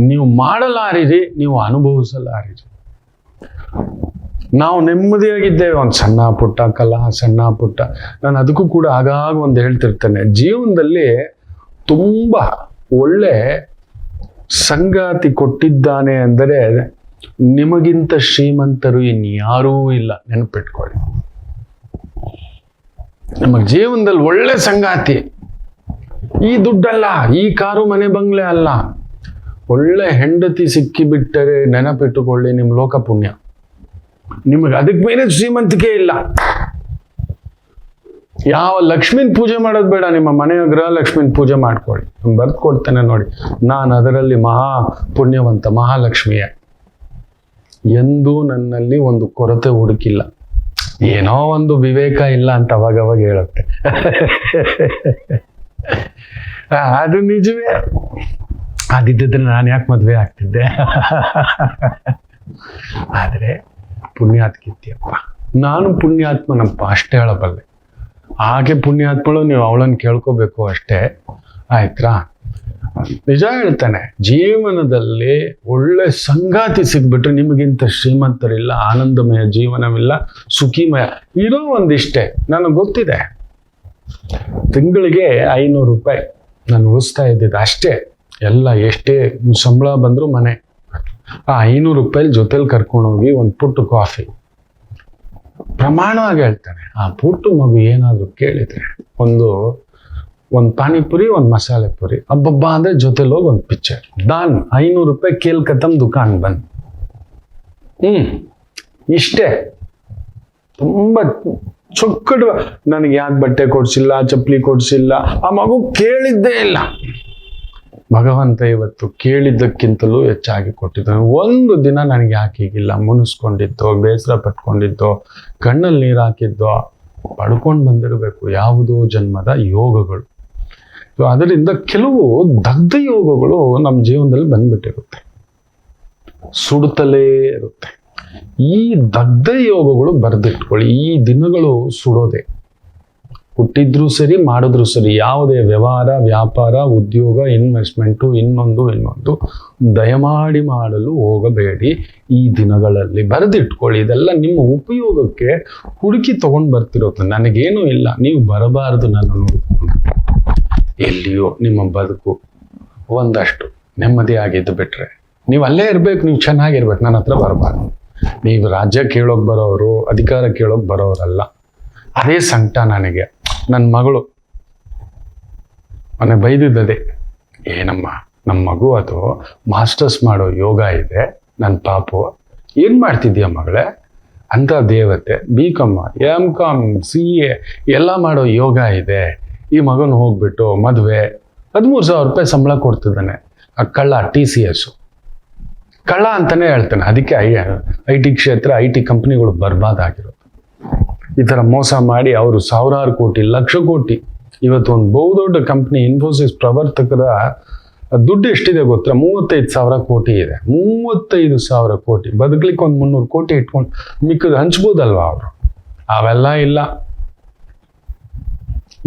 ನೀವು ಮಾಡಲಾರಿರಿ, ನೀವು ಅನುಭವಿಸಲಾರಿರಿ. ನಾವು ನೆಮ್ಮದಿಯಾಗಿದ್ದೇವೆ, ಒಂದು ಸಣ್ಣ ಪುಟ್ಟ ಕಲಾ, ಸಣ್ಣ ಪುಟ್ಟ. ನಾನು ಅದಕ್ಕೂ ಕೂಡ ಆಗಾಗ ಒಂದು ಹೇಳ್ತಿರ್ತೇನೆ, ಜೀವನದಲ್ಲಿ ತುಂಬಾ ಒಳ್ಳೆ ಸಂಗಾತಿ ಕೊಟ್ಟಿದ್ದಾನೆ ಅಂದರೆ ನಿಮಗಿಂತ ಶ್ರೀಮಂತರು ಇನ್ಯಾರೂ ಇಲ್ಲ. ನೆನಪಿಟ್ಕೊಳ್ಳಿ, ನಮಗೆ ಜೀವನದಲ್ಲಿ ಒಳ್ಳೆ ಸಂಗಾತಿ ಈ ದುಡ್ಡಲ್ಲ, ಈ ಕಾರು ಮನೆ ಬಂಗ್ಲೆ ಅಲ್ಲ. ಒಳ್ಳೆ ಹೆಂಡತಿ ಸಿಕ್ಕಿಬಿಟ್ಟರೆ ನೆನಪಿಟ್ಟುಕೊಳ್ಳಿ, ನಿಮ್ಮ ಲೋಕ ಪುಣ್ಯ. ನಿಮಗೆ ಅದಕ್ಕೆ ಮೇಲೆ ಶ್ರೀಮಂತಿಕೆ ಇಲ್ಲ. ಯಾವ ಲಕ್ಷ್ಮೀನ್ ಪೂಜೆ ಮಾಡೋದು ಬೇಡ, ನಿಮ್ಮ ಮನೆಯ ಗೃಹಲಕ್ಷ್ಮೀನ್ ಪೂಜೆ ಮಾಡ್ಕೊಳ್ಳಿ. ಬರ್ದು ಕೊಡ್ತೇನೆ ನೋಡಿ, ನಾನು ಅದರಲ್ಲಿ ಮಹಾ ಪುಣ್ಯವಂತ, ಮಹಾಲಕ್ಷ್ಮಿಯ. ಎಂದೂ ನನ್ನಲ್ಲಿ ಒಂದು ಕೊರತೆ ಹುಡುಕಿಲ್ಲ. ಏನೋ ಒಂದು ವಿವೇಕ ಇಲ್ಲ ಅಂತ ಅವಾಗವಾಗ ಹೇಳುತ್ತೆ. ಅದು ನಿಜವೇ. ಅದಿದ್ದರೆ ನಾನು ಯಾಕೆ ಮದುವೆ ಆಗ್ತಿದ್ದೆ? ಆದರೆ ಪುಣ್ಯಾತ್ಕಿತ್ಯಪ್ಪ, ನಾನು ಪುಣ್ಯಾತ್ಮನಪ್ಪ ಅಷ್ಟೇ ಹೇಳಬಲ್ಲೆ. ಹಾಗೆ ಪುಣ್ಯಾತ್ಮಳು ನೀವು ಅವಳನ್ನು ಕೇಳ್ಕೋಬೇಕು ಅಷ್ಟೇ, ಆಯ್ತಾ? ನಿಜ ಹೇಳ್ತಾನೆ, ಜೀವನದಲ್ಲಿ ಒಳ್ಳೆ ಸಂಗಾತಿ ಸಿಗ್ಬಿಟ್ರೆ ನಿಮಗಿಂತ ಶ್ರೀಮಂತರಿಲ್ಲ, ಆನಂದಮಯ ಜೀವನವಿಲ್ಲ, ಸುಖಿಮಯ. ಇರೋ ಒಂದಿಷ್ಟೇ ನನಗೆ ಗೊತ್ತಿದೆ. ತಿಂಗಳಿಗೆ 500 ರೂಪಾಯಿ ನಾನು ಉಳಿಸ್ತಾ ಇದ್ದಿದ್ದು ಅಷ್ಟೇ. ಎಲ್ಲ ಎಷ್ಟೇ ಸಂಬಳ ಬಂದರೂ ಮನೆ, ಆ 500 ರೂಪಾಯಿ ಜೊತೆಲಿ ಕರ್ಕೊಂಡೋಗಿ ಒಂದು ಪುಟ್ಟು ಕಾಫಿ. ಪ್ರಮಾಣವಾಗಿ ಹೇಳ್ತಾನೆ, ಆ ಪುಟ್ಟು ಮಗು ಏನಾದರೂ ಕೇಳಿದ್ರೆ ಒಂದು ಪಾನಿಪುರಿ, ಒಂದು ಮಸಾಲೆ ಪುರಿ, ಹಬ್ಬಬ್ಬ ಅಂದ್ರೆ ಜೊತೆಲಿ ಹೋಗಿ ಒಂದು ಪಿಕ್ಚರ್, ದಾನ್ 500 ರೂಪಾಯಿ ಕೇಲ್ ಕತಮ್ ದುಕಾನ್ ಬಂದ್. ಇಷ್ಟೇ. ತುಂಬಾ ಚೊಕ್ಕಡು. ನನಗೆ ಯಾಕೆ ಬಟ್ಟೆ ಕೊಡ್ಸಿಲ್ಲ, ಚಪ್ಪಲಿ ಕೊಡ್ಸಿಲ್ಲ, ಆ ಮಗು ಕೇಳಿದ್ದೇ ಇಲ್ಲ. ಭಗವಂತ ಇವತ್ತು ಕೇಳಿದ್ದಕ್ಕಿಂತಲೂ ಹೆಚ್ಚಾಗಿ ಕೊಟ್ಟಿದ್ದಾನೆ. ಒಂದು ದಿನ ನನಗೆ ಯಾಕೆ ಹೀಗಿಲ್ಲ ಮುನಿಸ್ಕೊಂಡಿದ್ದೋ, ಬೇಸರ ಪಟ್ಕೊಂಡಿದ್ದೋ, ಕಣ್ಣಲ್ಲಿ ನೀರು ಹಾಕಿದ್ದೋ, ಪಡ್ಕೊಂಡು ಬಂದಿರಬೇಕು ಯಾವುದೋ ಜನ್ಮದ ಯೋಗಗಳು. ಅದರಿಂದ ಕೆಲವು ದಗ್ಧ ಯೋಗಗಳು ನಮ್ಮ ಜೀವನದಲ್ಲಿ ಬಂದ್ಬಿಟ್ಟಿರುತ್ತೆ, ಸುಡುತ್ತಲೇ ಇರುತ್ತೆ. ಈ ದಗ್ಧ ಯೋಗಗಳು ಬರೆದಿಟ್ಕೊಳ್ಳಿ. ಈ ದಿನಗಳು ಸುಡೋದೆ. ಹುಟ್ಟಿದ್ರೂ ಸರಿ, ಮಾಡಿದ್ರು ಸರಿ, ಯಾವುದೇ ವ್ಯವಹಾರ, ವ್ಯಾಪಾರ, ಉದ್ಯೋಗ, ಇನ್ವೆಸ್ಟ್ಮೆಂಟು, ಇನ್ನೊಂದು ದಯಮಾಡಿ ಮಾಡಲು ಹೋಗಬೇಡಿ. ಈ ದಿನಗಳಲ್ಲಿ ಬರೆದಿಟ್ಕೊಳ್ಳಿ. ಇದೆಲ್ಲ ನಿಮ್ಮ ಉಪಯೋಗಕ್ಕೆ ಹುಡುಕಿ ತಗೊಂಡು ಬರ್ತಿರೋದು. ನನಗೇನೂ ಇಲ್ಲ, ನೀವು ಬರಬಾರದು ನಾನು ನೋಡಿಕೊಂಡು. ಎಲ್ಲಿಯೋ ನಿಮ್ಮ ಬದುಕು ಒಂದಷ್ಟು ನೆಮ್ಮದಿಯಾಗಿದ್ದು ಬಿಟ್ರೆ ನೀವು ಅಲ್ಲೇ ಇರ್ಬೇಕು, ನೀವು ಚೆನ್ನಾಗಿರ್ಬೇಕು. ನನ್ನ ಹತ್ರ ಬರಬಾರ್ದು. ನೀವು ರಾಜ್ಯ ಕೇಳೋಕೆ ಬರೋರು, ಅಧಿಕಾರ ಕೇಳೋಕೆ ಬರೋರಲ್ಲ. ಅದೇ ಸಂಕಟ ನನಗೆ. ನನ್ನ ಮಗಳು ಮನೆ ಬೈದಿದ್ದದೆ, ಏನಮ್ಮ ನಮ್ಮ ಮಗು ಅದು ಮಾಸ್ಟರ್ಸ್ ಮಾಡೋ ಯೋಗ ಇದೆ, ನನ್ನ ಪಾಪು ಏನು ಮಾಡ್ತಿದ್ದೀಯ ಮಗಳೇ ಅಂತ. ದೇವತೆ BCom MCom CA ಎಲ್ಲ ಮಾಡೋ ಯೋಗ ಇದೆ. ಈ ಮಗನ ಹೋಗ್ಬಿಟ್ಟು ಮದುವೆ 13,000 ರೂಪಾಯಿ ಸಂಬಳ ಕೊಡ್ತಿದ್ದಾನೆ. ಆ ಕಳ್ಳ TCS ಕಳ್ಳ ಅಂತಾನೆ ಹೇಳ್ತಾನೆ. ಅದಕ್ಕೆ IT ಕ್ಷೇತ್ರ, IT ಕಂಪ್ನಿಗಳು ಬರ್ಬಾದಾಗಿರೋದು. ಈ ಥರ ಮೋಸ ಮಾಡಿ ಅವರು ಸಾವಿರಾರು ಕೋಟಿ, ಲಕ್ಷ ಕೋಟಿ, ಇವತ್ತು ಒಂದು ಬಹುದೊಡ್ಡ ಕಂಪ್ನಿ ಇನ್ಫೋಸಿಸ್ ಪ್ರವರ್ತಕರ ದುಡ್ಡು ಎಷ್ಟಿದೆ ಗೊತ್ತಾ? 35,000 ಕೋಟಿ ಇದೆ. 35,000 ಕೋಟಿ. ಬದುಕಲಿಕ್ಕೆ ಒಂದು 300 ಕೋಟಿ ಇಟ್ಕೊಂಡು ಮಿಕ್ಕದು ಹಂಚ್ಬೋದಲ್ವಾ ಅವರು? ಅವೆಲ್ಲ ಇಲ್ಲ.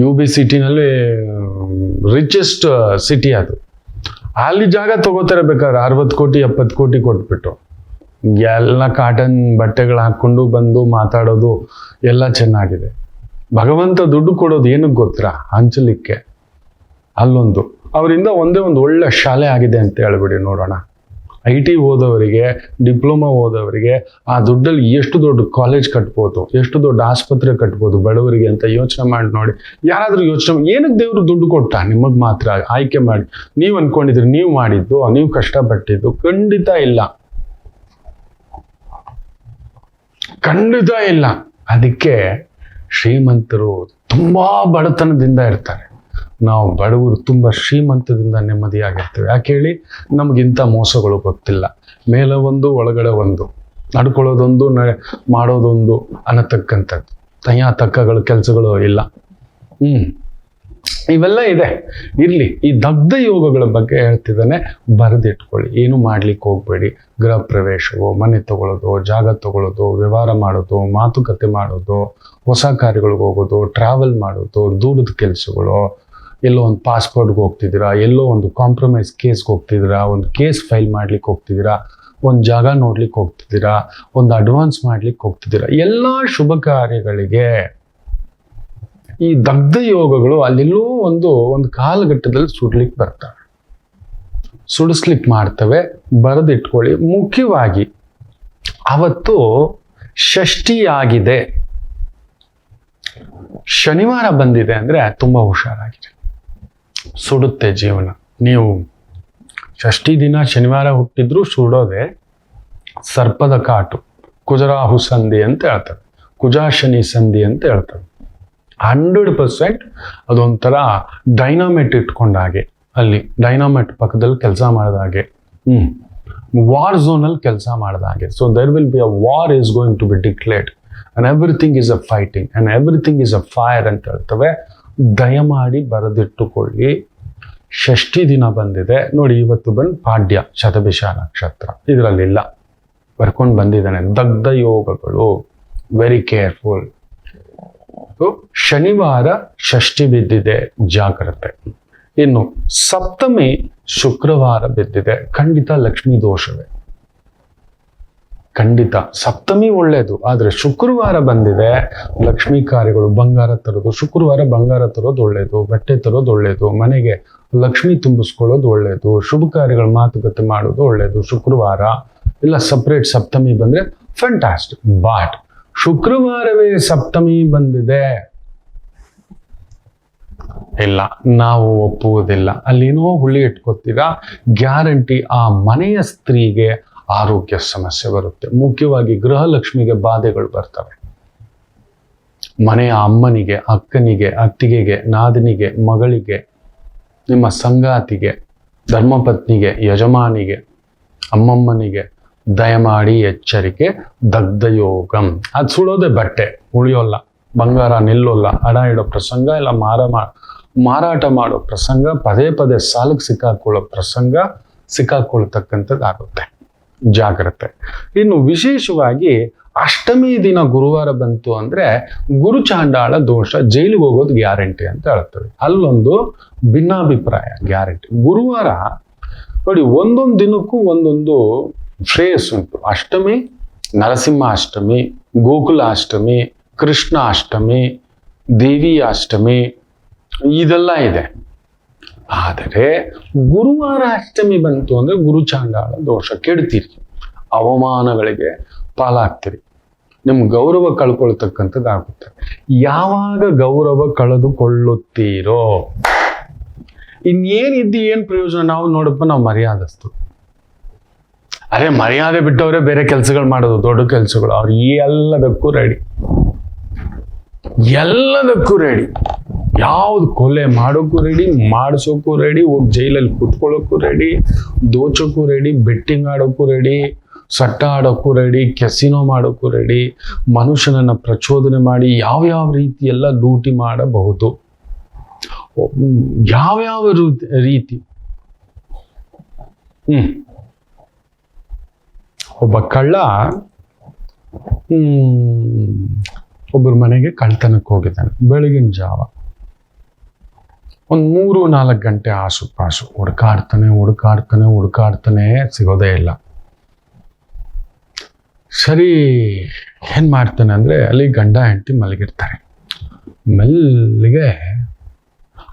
UB ಸಿಟಿನಲ್ಲಿ ರಿಚೆಸ್ಟ್ ಸಿಟಿ ಅದು. ಅಲ್ಲಿ ಜಾಗ ತಗೋತಾರೆ ಬೇಕಾದ್ರೆ 60 ಕೋಟಿ 70 ಕೋಟಿ ಕೊಟ್ಬಿಟ್ಟು. ಎಲ್ಲ ಕಾಟನ್ ಬಟ್ಟೆಗಳು ಹಾಕ್ಕೊಂಡು ಬಂದು ಮಾತಾಡೋದು ಎಲ್ಲ ಚೆನ್ನಾಗಿದೆ. ಭಗವಂತ ದುಡ್ಡು ಕೊಡೋದು ಏನಕ್ಕೆ ಗೊತ್ತಾ? ಹಂಚಲಿಕ್ಕೆ. ಅಲ್ಲೊಂದು ಅವರಿಂದ ಒಂದೇ ಒಂದು ಒಳ್ಳೆ ಶಾಲೆ ಆಗಿದೆ ಅಂತ ಹೇಳ್ಬಿಡಿ ನೋಡೋಣ. IT ಓದೋವರಿಗೆ, ಡಿಪ್ಲೊಮಾ ಓದೋವರಿಗೆ ಆ ದುಡ್ಡಲ್ಲಿ ಎಷ್ಟು ದೊಡ್ಡ ಕಾಲೇಜ್ ಕಟ್ಬೋದು, ಎಷ್ಟು ದೊಡ್ಡ ಆಸ್ಪತ್ರೆ ಕಟ್ಬೋದು ಬಡವರಿಗೆ ಅಂತ ಯೋಚನೆ ಮಾಡಿ ನೋಡಿ. ಯಾರಾದರೂ ಯೋಚನೆ, ಏನಕ್ಕೆ ದೇವರು ದುಡ್ಡು ಕೊಟ್ಟ? ನಿಮಗೆ ಮಾತ್ರ ಆಯ್ಕೆ ಮಾಡಿ ನೀವು ಅನ್ಕೊಂಡಿದ್ರಿ, ನೀವು ಮಾಡಿದ್ದು, ನೀವು ಕಷ್ಟಪಟ್ಟಿದ್ದು? ಖಂಡಿತ ಇಲ್ಲ, ಖಂಡಿತ ಇಲ್ಲ. ಅದಕ್ಕೆ ಶ್ರೀಮಂತರು ತುಂಬಾ ಬಡತನದಿಂದ ಇರ್ತಾರೆ, ನಾವು ಬಡವರು ತುಂಬ ಶ್ರೀಮಂತದಿಂದ ನೆಮ್ಮದಿಯಾಗಿರ್ತೇವೆ. ಯಾಕೆ ಹೇಳಿ? ನಮಗಿಂಥ ಮೋಸಗಳು ಗೊತ್ತಿಲ್ಲ. ಮೇಲೆ ಒಂದು, ಒಳಗಡೆ ಒಂದು, ನಡ್ಕೊಳ್ಳೋದೊಂದು, ಮಾಡೋದೊಂದು ಅನ್ನತಕ್ಕಂಥದ್ದು. ತಕ್ಕಗಳ ಕೆಲಸಗಳು ಇಲ್ಲ. ಇವೆಲ್ಲ ಇದೆ. ಇರಲಿ, ಈ ದಗ್ಧ ಯೋಗಗಳ ಬಗ್ಗೆ ಹೇಳ್ತಿದ್ದಾನೆ, ಬರೆದಿಟ್ಕೊಳ್ಳಿ. ಏನು ಮಾಡ್ಲಿಕ್ಕೆ ಹೋಗ್ಬೇಡಿ. ಗೃಹ ಪ್ರವೇಶವೋ, ಮನೆ ತಗೊಳ್ಳೋದು, ಜಾಗ ತಗೊಳ್ಳೋದು, ವ್ಯವಹಾರ ಮಾಡೋದು, ಮಾತುಕತೆ ಮಾಡೋದು, ಹೊಸ ಕಾರ್ಯಗಳಿಗೆ ಹೋಗೋದು, ಟ್ರಾವೆಲ್ ಮಾಡೋದು, ದೂರದ ಕೆಲಸಗಳು, ಎಲ್ಲೋ ಒಂದು ಪಾಸ್ಪೋರ್ಟ್ಗೆ ಹೋಗ್ತಿದ್ದೀರಾ, ಎಲ್ಲೋ ಒಂದು ಕಾಂಪ್ರಮೈಸ್ ಕೇಸ್ಗೆ ಹೋಗ್ತಿದ್ದೀರಾ, ಒಂದು ಕೇಸ್ ಫೈಲ್ ಮಾಡ್ಲಿಕ್ಕೆ ಹೋಗ್ತಿದ್ದೀರಾ, ಒಂದು ಜಾಗ ನೋಡ್ಲಿಕ್ಕೆ ಹೋಗ್ತಿದ್ದೀರಾ, ಒಂದು ಅಡ್ವಾನ್ಸ್ ಮಾಡ್ಲಿಕ್ಕೆ ಹೋಗ್ತಿದ್ದೀರಾ, ಎಲ್ಲ ಶುಭ ಕಾರ್ಯಗಳಿಗೆ ಈ ದಗ್ಧ ಯೋಗಗಳು ಅಲ್ಲೆಲ್ಲೋ ಒಂದು ಕಾಲಘಟ್ಟದಲ್ಲಿ ಸುಡ್ಲಿಕ್ಕೆ ಬರ್ತವೆ, ಸುಡಿಸ್ಲಿಕ್ಕೆ ಮಾಡ್ತವೆ. ಬರೆದಿಟ್ಕೊಳ್ಳಿ. ಮುಖ್ಯವಾಗಿ ಅವತ್ತು ಷಷ್ಠಿ ಆಗಿದೆ, ಶನಿವಾರ ಬಂದಿದೆ ಅಂದ್ರೆ ತುಂಬಾ ಹುಷಾರಾಗಿದೆ. ಸುಡುತ್ತೆ ಜೀವನ. ನೀವು ಷಷ್ಠಿ ದಿನ ಶನಿವಾರ ಹುಟ್ಟಿದ್ರು ಸುಡೋದೆ. ಸರ್ಪದ ಕಾಟು, ಕುಜರಾಹು ಸಂಧಿ ಅಂತ ಹೇಳ್ತಾರೆ, ಕುಜಾಶನಿ ಸಂಧಿ ಅಂತ ಹೇಳ್ತಾರೆ. 100% ಅದೊಂಥರ ಡೈನಾಮೆಟ್ ಇಟ್ಕೊಂಡ ಹಾಗೆ, ಅಲ್ಲಿ ಡೈನಾಮೆಟ್ ಪಕ್ಕದಲ್ಲಿ ಕೆಲಸ ಮಾಡಿದ ಹಾಗೆ, ವಾರ್ ಝೋನಲ್ಲಿ ಕೆಲಸ ಮಾಡಿದ ಹಾಗೆ. So there will be a war is going to be declared and everything is a fighting and everything is a fire ಅಂತ ಹೇಳ್ತವೆ. ದಯಮಾಡಿ ಬರೆದಿಟ್ಟುಕೊಳ್ಳಿ. ಷಷ್ಠಿ ದಿನ ಬಂದಿದೆ ನೋಡಿ. ಇವತ್ತು ಬಂದು ಪಾಡ್ಯ, ಶತಭಿಷ ನಕ್ಷತ್ರ, ಇದರಲ್ಲಿಲ್ಲ, ಬರ್ಕೊಂಡು ಬಂದಿದ್ದಾನೆ. ದಗ್ಧ ಯೋಗಗಳು, ವೆರಿ ಕೇರ್ಫುಲ್. ಶನಿವಾರ ಷಷ್ಠಿ ಬಿದ್ದಿದೆ, ಜಾಗ್ರತೆ. ಇನ್ನು ಸಪ್ತಮಿ ಶುಕ್ರವಾರ ಬಿದ್ದಿದೆ, ಖಂಡಿತ ಲಕ್ಷ್ಮೀ ದೋಷವೇ. ಖಂಡಿತ ಸಪ್ತಮಿ ಒಳ್ಳೇದು, ಆದ್ರೆ ಶುಕ್ರವಾರ ಬಂದಿದೆ, ಲಕ್ಷ್ಮೀ ಕಾರ್ಯಗಳು, ಬಂಗಾರ ತರೋದು, ಶುಕ್ರವಾರ ಬಂಗಾರ ತರೋದು ಒಳ್ಳೇದು, ಬಟ್ಟೆ ತರೋದು ಒಳ್ಳೇದು, ಮನೆಗೆ ಲಕ್ಷ್ಮಿ ತುಂಬಿಸ್ಕೊಳ್ಳೋದು ಒಳ್ಳೇದು, ಶುಭ ಕಾರ್ಯಗಳ ಮಾತುಕತೆ ಮಾಡೋದು ಒಳ್ಳೇದು. ಶುಕ್ರವಾರ ಇಲ್ಲ ಸಪ್ರೇಟ್ ಸಪ್ತಮಿ ಬಂದ್ರೆ ಫ್ಯಾಂಟಾಸ್ಟಿಕ್. ಬಟ್ ಶುಕ್ರವಾರವೇ ಸಪ್ತಮಿ ಬಂದಿದೆ, ಇಲ್ಲ, ನಾವು ಒಪ್ಪುವುದಿಲ್ಲ. ಅಲ್ಲೇನೋ ಹುಳಿ ಇಟ್ಕೋತೀರಾ, ಗ್ಯಾರಂಟಿ ಆ ಮನೆಯ ಸ್ತ್ರೀಗೆ ಆರೋಗ್ಯ ಸಮಸ್ಯೆ ಬರುತ್ತೆ. ಮುಖ್ಯವಾಗಿ ಗೃಹಲಕ್ಷ್ಮಿಗೆ ಬಾಧೆಗಳು ಬರ್ತವೆ. ಮನೆಯ ಅಮ್ಮನಿಗೆ, ಅಕ್ಕನಿಗೆ, ಅತ್ತಿಗೆಗೆ, ನಾದಿನಿಗೆ, ಮಗಳಿಗೆ, ನಿಮ್ಮ ಸಂಗಾತಿಗೆ, ಧರ್ಮಪತ್ನಿಗೆ, ಯಜಮಾನಿಗೆ, ಅಮ್ಮಮ್ಮನಿಗೆ ದಯಮಾಡಿ ಎಚ್ಚರಿಕೆ. ದಗ್ಧ ಯೋಗಂ. ಅದು ಸುಡೋದೆ, ಬಟ್ಟೆ ಉಳಿಯೋಲ್ಲ, ಬಂಗಾರ ನಿಲ್ಲೋಲ್ಲ, ಹಣ ಇಡೋ ಪ್ರಸಂಗ, ಇಲ್ಲ ಮಾರಾಟ ಮಾಡೋ ಪ್ರಸಂಗ, ಪದೇ ಪದೇ ಸಾಲಕ್ಕೆ ಸಿಕ್ಕಾಕೊಳ್ಳೋ ಪ್ರಸಂಗ, ಸಿಕ್ಕಾಕೊಳ್ತಕ್ಕಂಥದ್ದಾಗುತ್ತೆ. ಜಾಗ್ರತೆ. ಇನ್ನು ವಿಶೇಷವಾಗಿ ಅಷ್ಟಮಿ ದಿನ ಗುರುವಾರ ಬಂತು ಅಂದ್ರೆ ಗುರು ಚಾಂಡಾಳ ದೋಷ, ಜೈಲಿಗೆ ಹೋಗೋದು ಗ್ಯಾರಂಟಿ ಅಂತ ಹೇಳ್ತೇವೆ. ಅಲ್ಲೊಂದು ಭಿನ್ನಾಭಿಪ್ರಾಯ, ಗ್ಯಾರಂಟಿ. ಗುರುವಾರ ನೋಡಿ, ಒಂದೊಂದು ದಿನಕ್ಕೂ ಒಂದೊಂದು ಶ್ರೇಯಸ್ ಉಂಟು. ಅಷ್ಟಮಿ, ನರಸಿಂಹ ಅಷ್ಟಮಿ, ಗೋಕುಲ ಅಷ್ಟಮಿ, ಕೃಷ್ಣ ಅಷ್ಟಮಿ, ದೇವಿ ಅಷ್ಟಮಿ, ಇದೆಲ್ಲ ಇದೆ. ಆದರೆ ಗುರುವಾರ ಅಷ್ಟಮಿ ಬಂತು ಅಂದ್ರೆ ಗುರು ಚಾಂಡಾಳ ದೋಷ, ಕೆಡ್ತೀರಿ, ಅವಮಾನಗಳಿಗೆ ಪಾಲಾಗ್ತೀರಿ, ನಿಮ್ ಗೌರವ ಕಳ್ಕೊಳ್ತಕ್ಕಂಥದ್ದಾಗುತ್ತೆ. ಯಾವಾಗ ಗೌರವ ಕಳೆದುಕೊಳ್ಳುತ್ತೀರೋ ಇನ್ನೇನಿದ್ದು ಏನ್ ಪ್ರಯೋಜನ? ನಾವು ನೋಡಪ್ಪ, ನಾವು ಮರ್ಯಾದಸ್ತು. ಅರೆ, ಮರ್ಯಾದೆ ಬಿಟ್ಟವ್ರೆ ಬೇರೆ ಕೆಲಸಗಳು ಮಾಡೋದು, ದೊಡ್ಡ ಕೆಲಸಗಳು. ಅವ್ರು ಎಲ್ಲದಕ್ಕೂ ರೆಡಿ, ಎಲ್ಲದಕ್ಕೂ ರೆಡಿ. ಯಾವ್ದು ಕೊಲೆ ಮಾಡೋಕ್ಕೂ ರೆಡಿ, ಮಾಡಿಸೋಕ್ಕೂ ರೆಡಿ, ಹೋಗಿ ಜೈಲಲ್ಲಿ ಕುತ್ಕೊಳ್ಳೋಕ್ಕೂ ರೆಡಿ, ದೋಚೋಕ್ಕೂ ರೆಡಿ, ಬೆಟ್ಟಿಂಗ್ ಆಡೋಕ್ಕೂ ರೆಡಿ, ಸಟ್ಟ ಆಡೋಕ್ಕೂ ರೆಡಿ, ಕೆಸಿನೋ ಮಾಡೋಕ್ಕೂ ರೆಡಿ, ಮನುಷ್ಯನನ್ನು ಪ್ರಚೋದನೆ ಮಾಡಿ ಯಾವ್ಯಾವ ರೀತಿ ಎಲ್ಲ ಲೂಟಿ ಮಾಡಬಹುದು. ಯಾವ್ಯಾವ ರೀತಿ. ಒಬ್ಬ ಕಳ್ಳ ಒಬ್ಬರ ಮನೆಗೆ ಕಳ್ತನಕ್ಕೆ ಹೋಗಿದ್ದಾನೆ. ಬೆಳಗಿನ ಜಾವ ಒಂದು 3-4 ಗಂಟೆ ಆಸುಪಾಸು ಹುಡುಕಾಡ್ತಾನೆ ಸಿಗೋದೇ ಇಲ್ಲ. ಸರಿ, ಏನ್ ಮಾಡ್ತಾನೆ ಅಂದ್ರೆ ಅಲ್ಲಿ ಗಂಡ ಹೆಂಡತಿ ಮಲಗಿರ್ತಾರೆ. ಮೆಲ್ಲಿಗೆ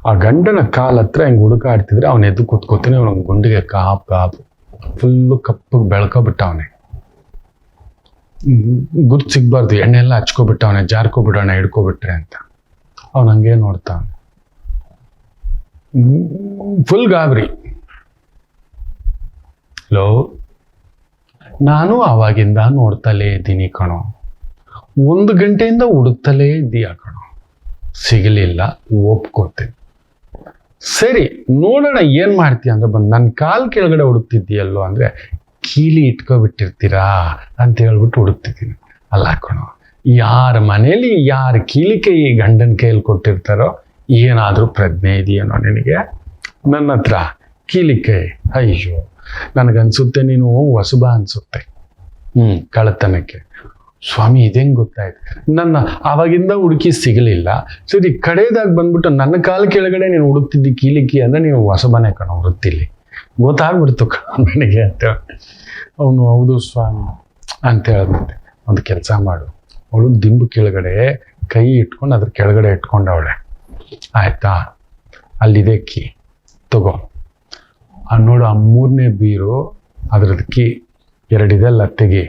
ಆ ಗಂಡನ ಕಾಲ ಹತ್ರ ಹಿಂಗೆ ಹುಡುಕಾಡ್ತಿದ್ರೆ ಅವನ ಎದ್ದು ಕೂತ್ಕೋತಾನೆ. ಅವನ ಗುಂಡಿಗೆ ಕಾಪು ಫುಲ್ಲು ಕಪ್ಪಗೆ ಬೆಳ್ಕೊಬಿಟ್ಟವನೆ. ಗುರ್ತು ಸಿಗ್ಬಾರ್ದು, ಎಣ್ಣೆ ಎಲ್ಲ ಹಚ್ಕೊಬಿಟ್ಟವನೆ, ಜಾರ್ಕೊಬಿಡೋಣ ಹಿಡ್ಕೊಬಿಟ್ರೆ ಅಂತ. ಅವನು ಹಂಗೆ ನೋಡ್ತಾವನೆ, ಫುಲ್ ಗಾಬರಿ. ಲೋ, ನಾನು ಆವಾಗಿಂದ ನೋಡ್ತಲೇ ಇದ್ದೀನಿ ಕಣೋ, 1 ಗಂಟೆಯಿಂದ ಹುಡುಕ್ತಲೇ ಇದ್ದೀಯ ಕಣೋ, ಸಿಗಲಿಲ್ಲ, ಒಪ್ಕೋತೀನಿ. ಸರಿ, ನೋಡೋಣ ಏನ್ ಮಾಡ್ತೀಯ ಅಂದ್ರೆ ಬಂದು ನನ್ನ ಕಾಲ್ ಕೆಳಗಡೆ ಹುಡುಕ್ತಿದ್ದೀಯಲ್ಲೋ ಅಂದ್ರೆ, ಕೀಲಿ ಇಟ್ಕೊಬಿಟ್ಟಿರ್ತೀರಾ ಅಂತ ಹೇಳ್ಬಿಟ್ಟು ಹುಡುಕ್ತಿದ್ದೀನಿ. ಅಲ್ಲ ಕಣೋ, ಯಾರ ಮನೇಲಿ ಯಾರ ಕೀಲಿ ಕೈ ಗಂಡನ ಕೈಯಲ್ಲಿ ಕೊಟ್ಟಿರ್ತಾರೋ ಏನಾದ್ರೂ ಪ್ರಜ್ಞೆ ಇದೆಯೇನೋ ನಿನಗೆ? ನನ್ನ ಹತ್ರ ಕೀಲಿ ಕೈ. ಅಯ್ಯೋ, ನನಗನ್ಸುತ್ತೆ ನೀನು ಹೊಸಬ ಅನ್ಸುತ್ತೆ ಕಳ್ಳತನಕ್ಕೆ. ಸ್ವಾಮಿ, ಇದೇಂಗ್ ಗೊತ್ತಾಯ್ತು? ನನ್ನ ಆವಾಗಿಂದ ಹುಡುಕಿ ಸಿಗಲಿಲ್ಲ. ಸರಿ, ಕಡೆಯದಾಗ ಬಂದ್ಬಿಟ್ಟು ನನ್ನ ಕಾಲ ಕೆಳಗಡೆ ನೀನು ಹುಡುಕ್ತಿದ್ದಿ ಕೀಲಿಕ್ಕಿ ಅಂದ್ರೆ ನೀನು ಹೊಸಬನೇ ಕಣೋ ವೃತ್ತಿಲಿ, ಗೊತ್ತಾಗ್ಬಿಡ್ತು ಕಣೋ ನನಗೆ ಅಂತ. ಅವನು ಹೌದು ಸ್ವಾಮಿ ಅಂತ ಹೇಳಿದ್ಮೇಲೆ ಒಂದು ಕೆಲಸ ಮಾಡು, ಅವಳು ದಿಂಬು ಕೆಳಗಡೆ ಕೈ ಇಟ್ಕೊಂಡು ಅದ್ರ ಕೆಳಗಡೆ ಇಟ್ಕೊಂಡವಳೆ, ಆಯ್ತಾ? ಅಲ್ಲಿದೆ ಕೀ, ತಗೋ. ನೋಡು, ಆ 3ನೇ ಬೀರು ಅದ್ರದ್ದು ಕೀ 2 ಇದೆಲ್ಲ ತೆಗಿ.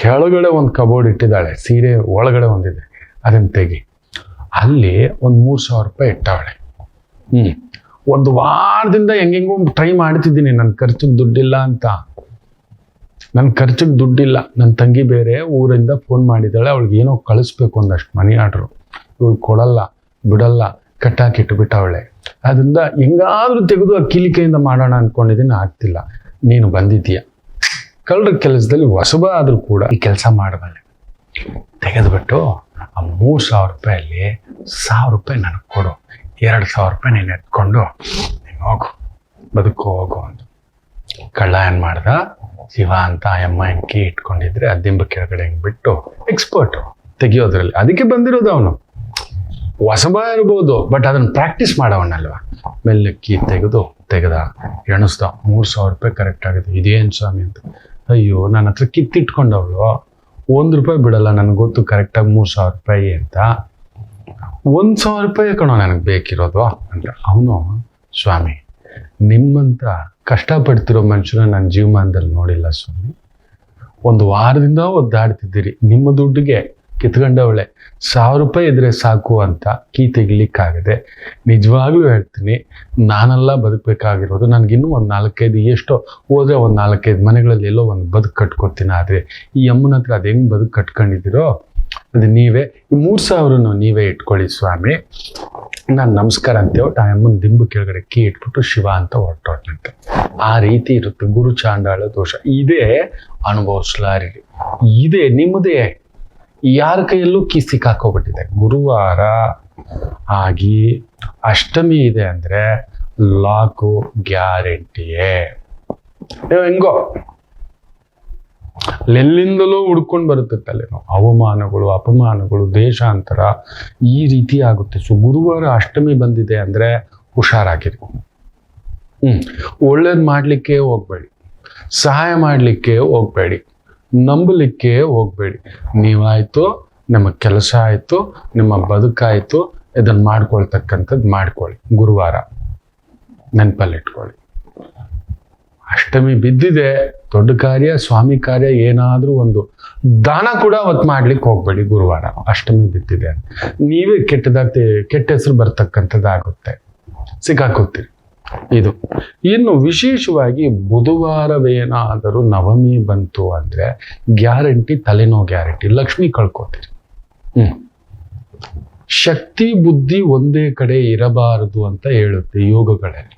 ಕೆಳಗಡೆ ಒಂದು ಕಬೋರ್ಡ್ ಇಟ್ಟಿದ್ದಾಳೆ, ಸೀರೆ ಒಳಗಡೆ ಒಂದಿದೆ, ಅದನ್ನ ತೆಗಿ. ಅಲ್ಲಿ ಒಂದು 3,000 ರೂಪಾಯಿ ಇಟ್ಟವಳೆ. 1 ವಾರದಿಂದ ಹೆಂಗೆಂಗೋ ಟ್ರೈ ಮಾಡ್ತಿದ್ದೀನಿ, ನನ್ನ ಖರ್ಚಿಗೆ ದುಡ್ಡಿಲ್ಲ ಅಂತ. ನನ್ನ ತಂಗಿ ಬೇರೆ ಊರಿಂದ ಫೋನ್ ಮಾಡಿದ್ದಾಳೆ, ಅವಳಿಗೆ ಏನೋ ಕಳಿಸ್ಬೇಕು ಒಂದಷ್ಟು ಮನಿ ಆರ್ಡ್ರು. ಇವಳು ಕೊಡಲ್ಲ, ಬಿಡಲ್ಲ, ಕಟ್ಟಾಕಿಟ್ಬಿಟ್ಟವಳೆ. ಅದರಿಂದ ಹೆಂಗಾದ್ರೂ ತೆಗೆದು ಆ ಕಿಲಿಕೆಯಿಂದ ಮಾಡೋಣ ಅನ್ಕೊಂಡಿದ್ದೀನಿ, ಆಗ್ತಿಲ್ಲ. ನೀನು ಬಂದಿದ್ದೀಯ, ಕಳ್ಳರ ಕೆಲಸದಲ್ಲಿ ಹೊಸಬ ಆದ್ರೂ ಕೂಡ ಈ ಕೆಲಸ ಮಾಡಬಲ್ಲೆ. ತೆಗೆದುಬಿಟ್ಟು ಆ 3,000 ರೂಪಾಯಲ್ಲಿ 1,000 ರೂಪಾಯಿ ನನಗೆ ಕೊಡು, 2,000 ರೂಪಾಯಿ ನೀನು ಎತ್ಕೊಂಡು ನೀನು ಹೋಗು, ಬದುಕು ಹೋಗು ಅಂತ. ಕಳ್ಳ ಏನ್ ಮಾಡ್ದ? ಶಿವ ಅಂತ ಅಮ್ಮ ಕೀ ಇಟ್ಕೊಂಡಿದ್ರೆ ಆ ದಿಂಬ ಕೆಳಗಡೆ ಹಿಂಗೆ ಬಿಟ್ಟು ಎಕ್ಸ್ಪರ್ಟ್ ತೆಗಿಯೋದ್ರಲ್ಲಿ. ಅದಕ್ಕೆ ಬಂದಿರೋದು ಅವನು. ಹೊಸಬ ಇರ್ಬೋದು, ಬಟ್ ಅದನ್ನ ಪ್ರಾಕ್ಟೀಸ್ ಮಾಡವನಲ್ವ. ಮೆಲ್ಲ ಕೀ ತೆಗೆದ ಎಣಿಸ್ದ, 3,000 ರೂಪಾಯಿ ಕರೆಕ್ಟ್ ಆಗಿದೆ. ಇದೇನು ಸ್ವಾಮಿ ಅಂತ. ಅಯ್ಯೋ, ನನ್ನ ಹತ್ರ ಕಿತ್ತಿಟ್ಕೊಂಡವಳು, 1 ರೂಪಾಯಿ ಬಿಡಲ್ಲ, ನನಗೆ ಗೊತ್ತು ಕರೆಕ್ಟಾಗಿ 3,000 ರೂಪಾಯಿ ಅಂತ. 1,000 ರೂಪಾಯಿ ಕಣೋ ನನಗೆ ಬೇಕಿರೋದು ಅಂತ. ಅವನು, ಸ್ವಾಮಿ, ನಿಮ್ಮಂತ ಕಷ್ಟಪಡ್ತಿರೋ ಮನುಷ್ಯನ ನನ್ನ ಜೀವಮಾನದಲ್ಲಿ ನೋಡಿಲ್ಲ ಸ್ವಾಮಿ. 1 ವಾರದಿಂದ ಒದ್ದಾಡ್ತಿದ್ದೀರಿ, ನಿಮ್ಮ ದುಡ್ಡಿಗೆ ಕಿತ್ಕೊಂಡವಳೆ. 1,000 ರೂಪಾಯಿ ಇದ್ರೆ ಸಾಕು ಅಂತ ಕೀ ತೆಗಿಲಿಕ್ಕಾಗದೆ. ನಿಜವಾಗ್ಲೂ ಹೇಳ್ತೀನಿ, ನಾನೆಲ್ಲ ಬದುಕಬೇಕಾಗಿರೋದು. ನನಗಿನ್ನೂ ಒಂದು 4-5 ಎಷ್ಟೋ ಹೋದ್ರೆ ಒಂದು 4-5 ಮನೆಗಳಲ್ಲಿ ಎಲ್ಲೋ ಒಂದು ಬದುಕು ಕಟ್ಕೊತೀನಿ. ಆದರೆ ಈ ಅಮ್ಮನ ಹತ್ರ ಅದು ಹೆಂಗೆ ಬದುಕು ಕಟ್ಕೊಂಡಿದ್ದೀರೋ ಅದು ನೀವೇ. ಈ 3,000 ನೀವೇ ಇಟ್ಕೊಳ್ಳಿ ಸ್ವಾಮಿ, ನಾನು ನಮಸ್ಕಾರ ಅಂತೇಳ್ಬಿಟ್ಟು ಆ ಅಮ್ಮನ ದಿಂಬು ಕೆಳಗಡೆ ಕೀ ಇಟ್ಬಿಟ್ಟು ಶಿವ ಅಂತ ಹೊರಟೋಟಂತೆ. ಆ ರೀತಿ ಇರುತ್ತೆ ಗುರು ಚಾಂಡಾಳ ದೋಷ. ಇದೇ ಅನುಭವಿಸ್ಲಾರಿ, ಇದೇ ನಿಮ್ಮದೇ. ಯಾರ ಕೈಯಲ್ಲೂ ಕೀ ಸಿಕ್ಕಾಕೋಗ್ಬಿಟ್ಟಿದೆ. ಗುರುವಾರ ಆಗಿ ಅಷ್ಟಮಿ ಇದೆ ಅಂದ್ರೆ ಲಾಕು ಗ್ಯಾರಂಟಿಯೇ. ಹೆಂಗೋ ಎಲ್ಲಿಂದಲೂ ಹುಡ್ಕೊಂಡು ಬರುತ್ತೆ ತಲೆನೋ. ಅವಮಾನಗಳು, ಅಪಮಾನಗಳು, ದೇಶಾಂತರ ಈ ರೀತಿ ಆಗುತ್ತೆ. ಸೊ ಗುರುವಾರ ಅಷ್ಟಮಿ ಬಂದಿದೆ ಅಂದ್ರೆ ಹುಷಾರಾಗಿರಿ. ಒಳ್ಳೇದು ಮಾಡ್ಲಿಕ್ಕೆ ಹೋಗ್ಬೇಡಿ, ಸಹಾಯ ಮಾಡ್ಲಿಕ್ಕೆ ಹೋಗ್ಬೇಡಿ, ನಂಬಲಿಕ್ಕೆ ಹೋಗ್ಬೇಡಿ. ನೀವಾಯ್ತು, ನಿಮ್ಮ ಕೆಲಸ ಆಯ್ತು, ನಿಮ್ಮ ಬದುಕಾಯ್ತು, ಇದನ್ನ ಮಾಡ್ಕೊಳ್ತಕ್ಕಂಥದ್ದು ಮಾಡ್ಕೊಳ್ಳಿ. ಗುರುವಾರ ನೆನಪಲ್ಲಿಟ್ಕೊಳ್ಳಿ. ಅಷ್ಟಮಿ ಬಿದ್ದಿದೆ, ದೊಡ್ಡ ಕಾರ್ಯ, ಸ್ವಾಮಿ ಕಾರ್ಯ, ಏನಾದ್ರೂ ಒಂದು ದಾನ ಕೂಡ ಅವತ್ತು ಮಾಡ್ಲಿಕ್ಕೆ ಹೋಗ್ಬೇಡಿ. ಗುರುವಾರ ಅಷ್ಟಮಿ ಬಿದ್ದಿದೆ, ನೀವೇ ಕೆಟ್ಟ ಹೆಸರು ಬರ್ತಕ್ಕಂಥದ್ದಾಗುತ್ತೆ, ಸಿಕ್ಕಾಕೋತೀರಿ. ಇದು ಇನ್ನು ವಿಶೇಷವಾಗಿ ಬುಧವಾರವೇನಾದರೂ ನವಮಿ ಬಂತು ಅಂದ್ರೆ ಗ್ಯಾರಂಟಿ, ತಲೆನೋ ಗ್ಯಾರಂಟಿ, ಲಕ್ಷ್ಮಿ ಕಳ್ಕೋತೀರಿ. ಶಕ್ತಿ ಬುದ್ಧಿ ಒಂದೇ ಕಡೆ ಇರಬಾರದು ಅಂತ ಹೇಳುತ್ತೆ ಯೋಗಗಳಲ್ಲಿ.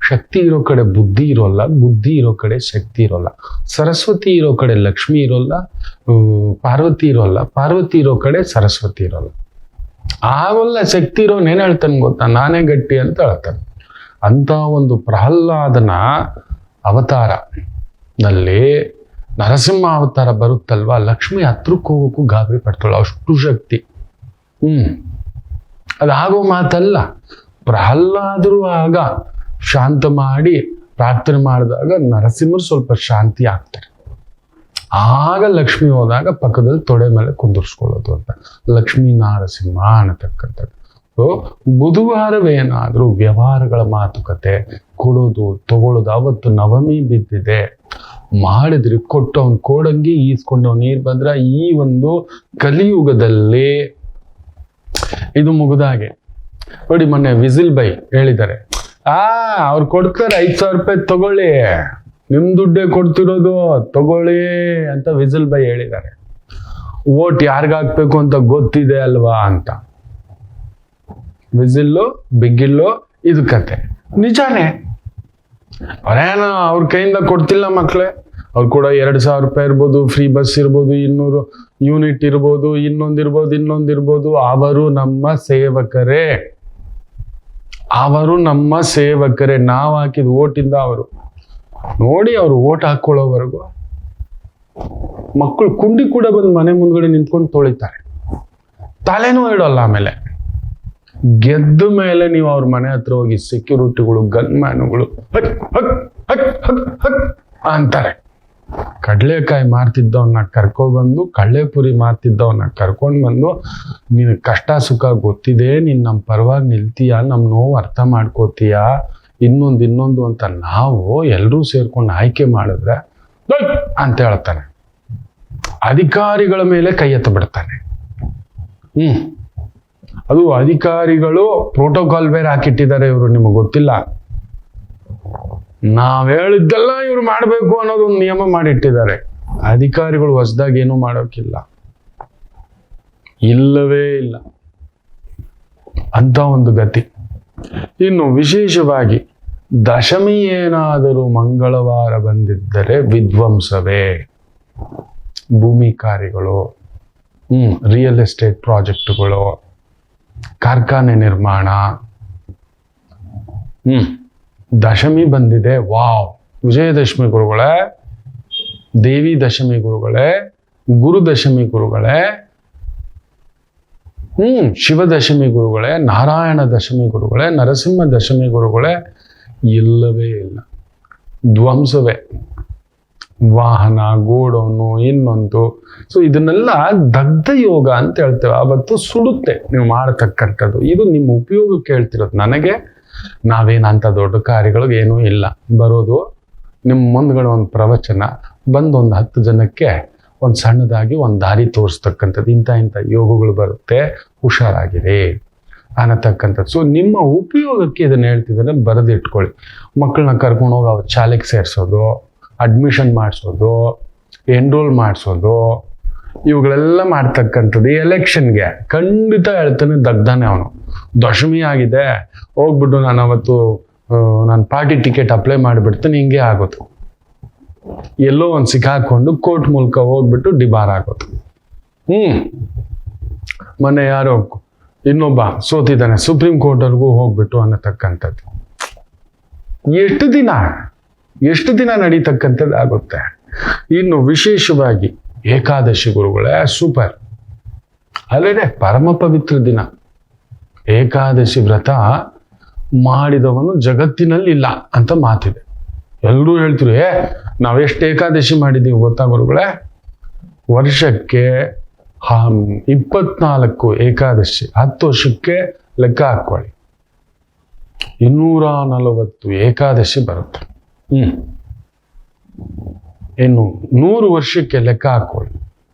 ಶಕ್ತಿ ಇರೋ ಕಡೆ ಬುದ್ಧಿ ಇರೋಲ್ಲ, ಬುದ್ಧಿ ಇರೋ ಕಡೆ ಶಕ್ತಿ ಇರೋಲ್ಲ. ಸರಸ್ವತಿ ಇರೋ ಕಡೆ ಲಕ್ಷ್ಮಿ ಇರೋಲ್ಲ, ಪಾರ್ವತಿ ಇರೋಲ್ಲ, ಪಾರ್ವತಿ ಇರೋ ಕಡೆ ಸರಸ್ವತಿ ಇರೋಲ್ಲ. ಆಗೋಲ್ಲ ಶಕ್ತಿ ಇರೋನ್ ಏನ್ ಹೇಳ್ತಾನೆ ಗೊತ್ತಾ, ನಾನೇ ಗಟ್ಟಿ ಅಂತ ಹೇಳ್ತಾನೆ. ಅಂತ ಒಂದು ಪ್ರಹ್ಲಾದನ ಅವತಾರ ನಲ್ಲಿ ನರಸಿಂಹ ಅವತಾರ ಬರುತ್ತಲ್ವಾ, ಲಕ್ಷ್ಮಿ ಹತ್ರಕ್ಕೆ ಹೋಗೋಕ್ಕೂ ಗಾಬರಿ ಪಡ್ತಾಳೆ, ಅಷ್ಟು ಶಕ್ತಿ. ಅದಾಗೋ ಮಾತಲ್ಲ. ಪ್ರಹ್ಲಾದರು ಆಗ ಶಾಂತ ಮಾಡಿ ಪ್ರಾರ್ಥನೆ ಮಾಡಿದಾಗ ನರಸಿಂಹರು ಸ್ವಲ್ಪ ಶಾಂತಿ ಆಗ್ತಾರೆ. ಆಗ ಲಕ್ಷ್ಮಿ ಹೋದಾಗ ಪಕ್ಕದಲ್ಲಿ ತೊಡೆ ಮೇಲೆ ಕುಂದಿರ್ಸ್ಕೊಳ್ಳೋದು ಅಂತ ಲಕ್ಷ್ಮೀ ನಾರಸಿಂಹ ಅನ್ನತಕ್ಕಂಥದ್ದು. ಬುಧವಾರವೇನಾದ್ರೂ ವ್ಯವಹಾರಗಳ ಮಾತುಕತೆ, ಕೊಡೋದು ತಗೊಳ್ಳೋದು, ಅವತ್ತು ನವಮಿ ಬಿದ್ದಿದೆ, ಮಾಡಿದ್ರಿ ಕೊಟ್ಟವನ್ ಕೋಡಂಗಿ ಈಸ್ಕೊಂಡವ್ ನೀರ್ ಬಂದ್ರ, ಈ ಒಂದು ಕಲಿಯುಗದಲ್ಲಿ ಇದು ಮುಗಿದಾಗೆ. ನೋಡಿ ಮೊನ್ನೆ ವಿಸಿಲ್ ಬೈ ಹೇಳಿದ್ದಾರೆ, ಅವ್ರು ಕೊಡ್ತಾರೆ 5,000 ರೂಪಾಯಿ ತಗೊಳ್ಳಿ, ನಿಮ್ ದುಡ್ಡೇ ಕೊಡ್ತಿರೋದು ತಗೊಳ್ಳಿ ಅಂತ ವಿಸಿಲ್ ಬೈ ಹೇಳಿದ್ದಾರೆ. ಓಟ್ ಯಾರಿಗಾಕ್ಬೇಕು ಅಂತ ಗೊತ್ತಿದೆ ಅಲ್ವಾ ಅಂತ. ವಿಸಿಲ್ಲು ಬಿಗ್ಗಿಲ್ಲು ಇದು ಕತೆ ನಿಜಾನೇ. ಅವ್ರೇನು ಅವ್ರ ಕೈಯಿಂದ ಕೊಡ್ತಿಲ್ಲ ಮಕ್ಳೇ. ಅವ್ರು ಕೂಡ 2,000 ರೂಪಾಯಿ ಇರ್ಬೋದು, ಫ್ರೀ ಬಸ್ ಇರ್ಬೋದು, 200 ಯೂನಿಟ್ ಇರ್ಬೋದು, ಇನ್ನೊಂದಿರ್ಬೋದು. ಅವರು ನಮ್ಮ ಸೇವಕರೇ, ಅವರು ನಮ್ಮ ಸೇವಕರೇ. ನಾವು ಹಾಕಿದ ಓಟಿಂದ ಅವರು ನೋಡಿ, ಅವರು ಓಟ್ ಹಾಕೊಳ್ಳೋವರೆಗೂ ಮಕ್ಕಳು ಕುಂಡಿ ಕೂಡ ಬಂದು ಮನೆ ಮುಂದ್ಗಡೆ ನಿಂತ್ಕೊಂಡು ತೊಳಿತಾರೆ, ತಲೆನೂ ಇಡೋಲ್ಲ. ಆಮೇಲೆ ಗೆದ್ದ ಮೇಲೆ ನೀವು ಅವ್ರ ಮನೆ ಹತ್ರ ಹೋಗಿ ಸೆಕ್ಯೂರಿಟಿಗಳು, ಗನ್ ಮ್ಯಾನುಗಳು ಅಂತಾರೆ. ಕಡ್ಲೆಕಾಯಿ ಮಾರ್ತಿದ್ದವನ್ನ ಕರ್ಕೊಬಂದು, ಕಳ್ಳೆಪುರಿ ಮಾರ್ತಿದ್ದವನ್ನ ಕರ್ಕೊಂಡು ಬಂದು, ನೀನು ಕಷ್ಟ ಸುಖ ಗೊತ್ತಿದೆ, ನೀನ್ ನಮ್ಮ ಪರವಾಗಿ ನಿಲ್ತೀಯ, ನಮ್ ನೋವು ಅರ್ಥ ಮಾಡ್ಕೋತೀಯ, ಇನ್ನೊಂದು ಅಂತ ನಾವು ಎಲ್ಲರೂ ಸೇರ್ಕೊಂಡು ಆಯ್ಕೆ ಮಾಡಿದ್ರೆ ಅಂತ ಹೇಳ್ತಾನೆ. ಅಧಿಕಾರಿಗಳ ಮೇಲೆ ಕೈ ಎತ್ತ ಬಿಡ್ತಾನೆ. ಅದು ಅಧಿಕಾರಿಗಳು ಪ್ರೋಟೋಕಾಲ್ ಬೇರೆ ಹಾಕಿಟ್ಟಿದ್ದಾರೆ ಇವರು, ನಿಮಗೆ ಗೊತ್ತಿಲ್ಲ. ನಾವ್ ಹೇಳಿದ್ದೆಲ್ಲ ಇವ್ರು ಮಾಡ್ಬೇಕು ಅನ್ನೋದೊಂದು ನಿಯಮ ಮಾಡಿಟ್ಟಿದ್ದಾರೆ. ಅಧಿಕಾರಿಗಳು ಹೊಸದಾಗಿ ಏನೂ ಮಾಡೋಕ್ಕಿಲ್ಲ, ಇಲ್ಲವೇ ಇಲ್ಲ ಅಂತ ಒಂದು ಗತಿ. ಇನ್ನು ವಿಶೇಷವಾಗಿ ದಶಮಿ ಏನಾದರೂ ಮಂಗಳವಾರ ಬಂದಿದ್ದರೆ ವಿಧ್ವಂಸವೇ. ಭೂಮಿ ಕಾರ್ಯಗಳು, ರಿಯಲ್ ಎಸ್ಟೇಟ್ ಪ್ರಾಜೆಕ್ಟ್ಗಳು, ಕಾರ್ಖಾನೆ ನಿರ್ಮಾಣ, ದಶಮಿ ಬಂದಿದೆ. ವಾವ್! ವಿಜಯದಶಮಿ ಗುರುಗಳೇ, ದೇವಿ ದಶಮಿ ಗುರುಗಳೇ, ಗುರುದಶಮಿ ಗುರುಗಳೇ, ಶಿವದಶಮಿ ಗುರುಗಳೇ, ನಾರಾಯಣ ದಶಮಿ ಗುರುಗಳೇ, ನರಸಿಂಹ ದಶಮಿ ಗುರುಗಳೇ, ಇಲ್ಲವೇ ಇಲ್ಲ. ಧ್ವಂಸವೇ. ವಾಹನ, ಗೋಡೌನು, ಇನ್ನೊಂದು. ಸೊ ಇದನ್ನೆಲ್ಲ ದಗ್ಧ ಯೋಗ ಅಂತ ಹೇಳ್ತೇವೆ. ಅವತ್ತು ಸುಡುತ್ತೆ ನೀವು ಮಾಡತಕ್ಕಂಥದ್ದು. ಇದು ನಿಮ್ಮ ಉಪಯೋಗಕ್ಕೆ ಹೇಳ್ತಿರೋದು. ನನಗೆ ನಾವೇನಂತ ದೊಡ್ಡ ಕಾರ್ಯಗಳಿಗೆ ಏನೂ ಇಲ್ಲ. ಬರೋದು ನಿಮ್ಮ ಮುಂದ್ಗಡೆ ಒಂದು ಪ್ರವಚನ, ಬಂದು ಒಂದು 10 ಜನಕ್ಕೆ ಒಂದು ಸಣ್ಣದಾಗಿ ಒಂದು ದಾರಿ ತೋರಿಸ್ತಕ್ಕಂಥದ್ದು. ಇಂಥ ಯೋಗಗಳು ಬರುತ್ತೆ, ಹುಷಾರಾಗಿರಿ ಅನ್ನತಕ್ಕಂಥದ್ದು. ಸೊ ನಿಮ್ಮ ಉಪಯೋಗಕ್ಕೆ ಇದನ್ನ ಹೇಳ್ತಿದ್ದಾರೆ, ಬರೆದಿಟ್ಕೊಳ್ಳಿ. ಮಕ್ಕಳನ್ನ ಕರ್ಕೊಂಡು ಹೋಗಿ ಅವ್ರ ಶಾಲೆಗೆ ಸೇರಿಸೋದು, ಅಡ್ಮಿಷನ್ ಮಾಡಿಸೋದು, ಎನ್ರೋಲ್ ಮಾಡಿಸೋದು, ಇವುಗಳೆಲ್ಲ ಮಾಡ್ತಕ್ಕಂಥದ್ದು. ಈ ಎಲೆಕ್ಷನ್ಗೆ ಖಂಡಿತ ಹೇಳ್ತಾನೆ ದಗ್ಧನೇ ಅವನು. ದಶಮಿ ಆಗಿದೆ, ಹೋಗ್ಬಿಟ್ಟು ನಾನು ಅವತ್ತು ನಾನು ಪಾರ್ಟಿ ಟಿಕೆಟ್ ಅಪ್ಲೈ ಮಾಡಿಬಿಡ್ತೀನಿ, ಹಿಂಗೆ ಆಗೋದು. ಎಲ್ಲೋ ಒಂದು ಸಿಕ್ಕಾಕೊಂಡು ಕೋರ್ಟ್ ಮೂಲಕ ಹೋಗ್ಬಿಟ್ಟು ಡಿಬಾರ್ ಆಗೋದು. ಮೊನ್ನೆ ಯಾರೋ ಇನ್ನೊಬ್ಬ ಸೋತಿದ್ದಾನೆ, ಸುಪ್ರೀಂ ಕೋರ್ಟ್ವರೆಗೂ ಹೋಗ್ಬಿಟ್ಟು ಅನ್ನತಕ್ಕಂಥದ್ದು. ಎಷ್ಟು ದಿನ ನಡೀತಕ್ಕಂಥದ್ದು ಆಗುತ್ತೆ. ಇನ್ನು ವಿಶೇಷವಾಗಿ ಏಕಾದಶಿ ಗುರುಗಳೇ ಸೂಪರ್. ಅಲ್ಲದೆ ಪರಮ ಪವಿತ್ರ ದಿನ. ಏಕಾದಶಿ ವ್ರತ ಮಾಡಿದವನು ಜಗತ್ತಿನಲ್ಲಿ ಇಲ್ಲ ಅಂತ ಮಾತಿದೆ. ಎಲ್ಲರೂ ಹೇಳ್ತಿರು, ನಾವೆಷ್ಟು ಏಕಾದಶಿ ಮಾಡಿದ್ದೀವಿ ಗೊತ್ತಾ ಗುರುಗಳೇ? ವರ್ಷಕ್ಕೆ 24 ಏಕಾದಶಿ, 10 ವರ್ಷಕ್ಕೆ ಲೆಕ್ಕ ಹಾಕೊಳ್ಳಿ, 240 ಏಕಾದಶಿ ಬರುತ್ತೆ. ಇನ್ನು 100 ವರ್ಷಕ್ಕೆ ಲೆಕ್ಕ ಹಾಕೊಳ್ಳಿ,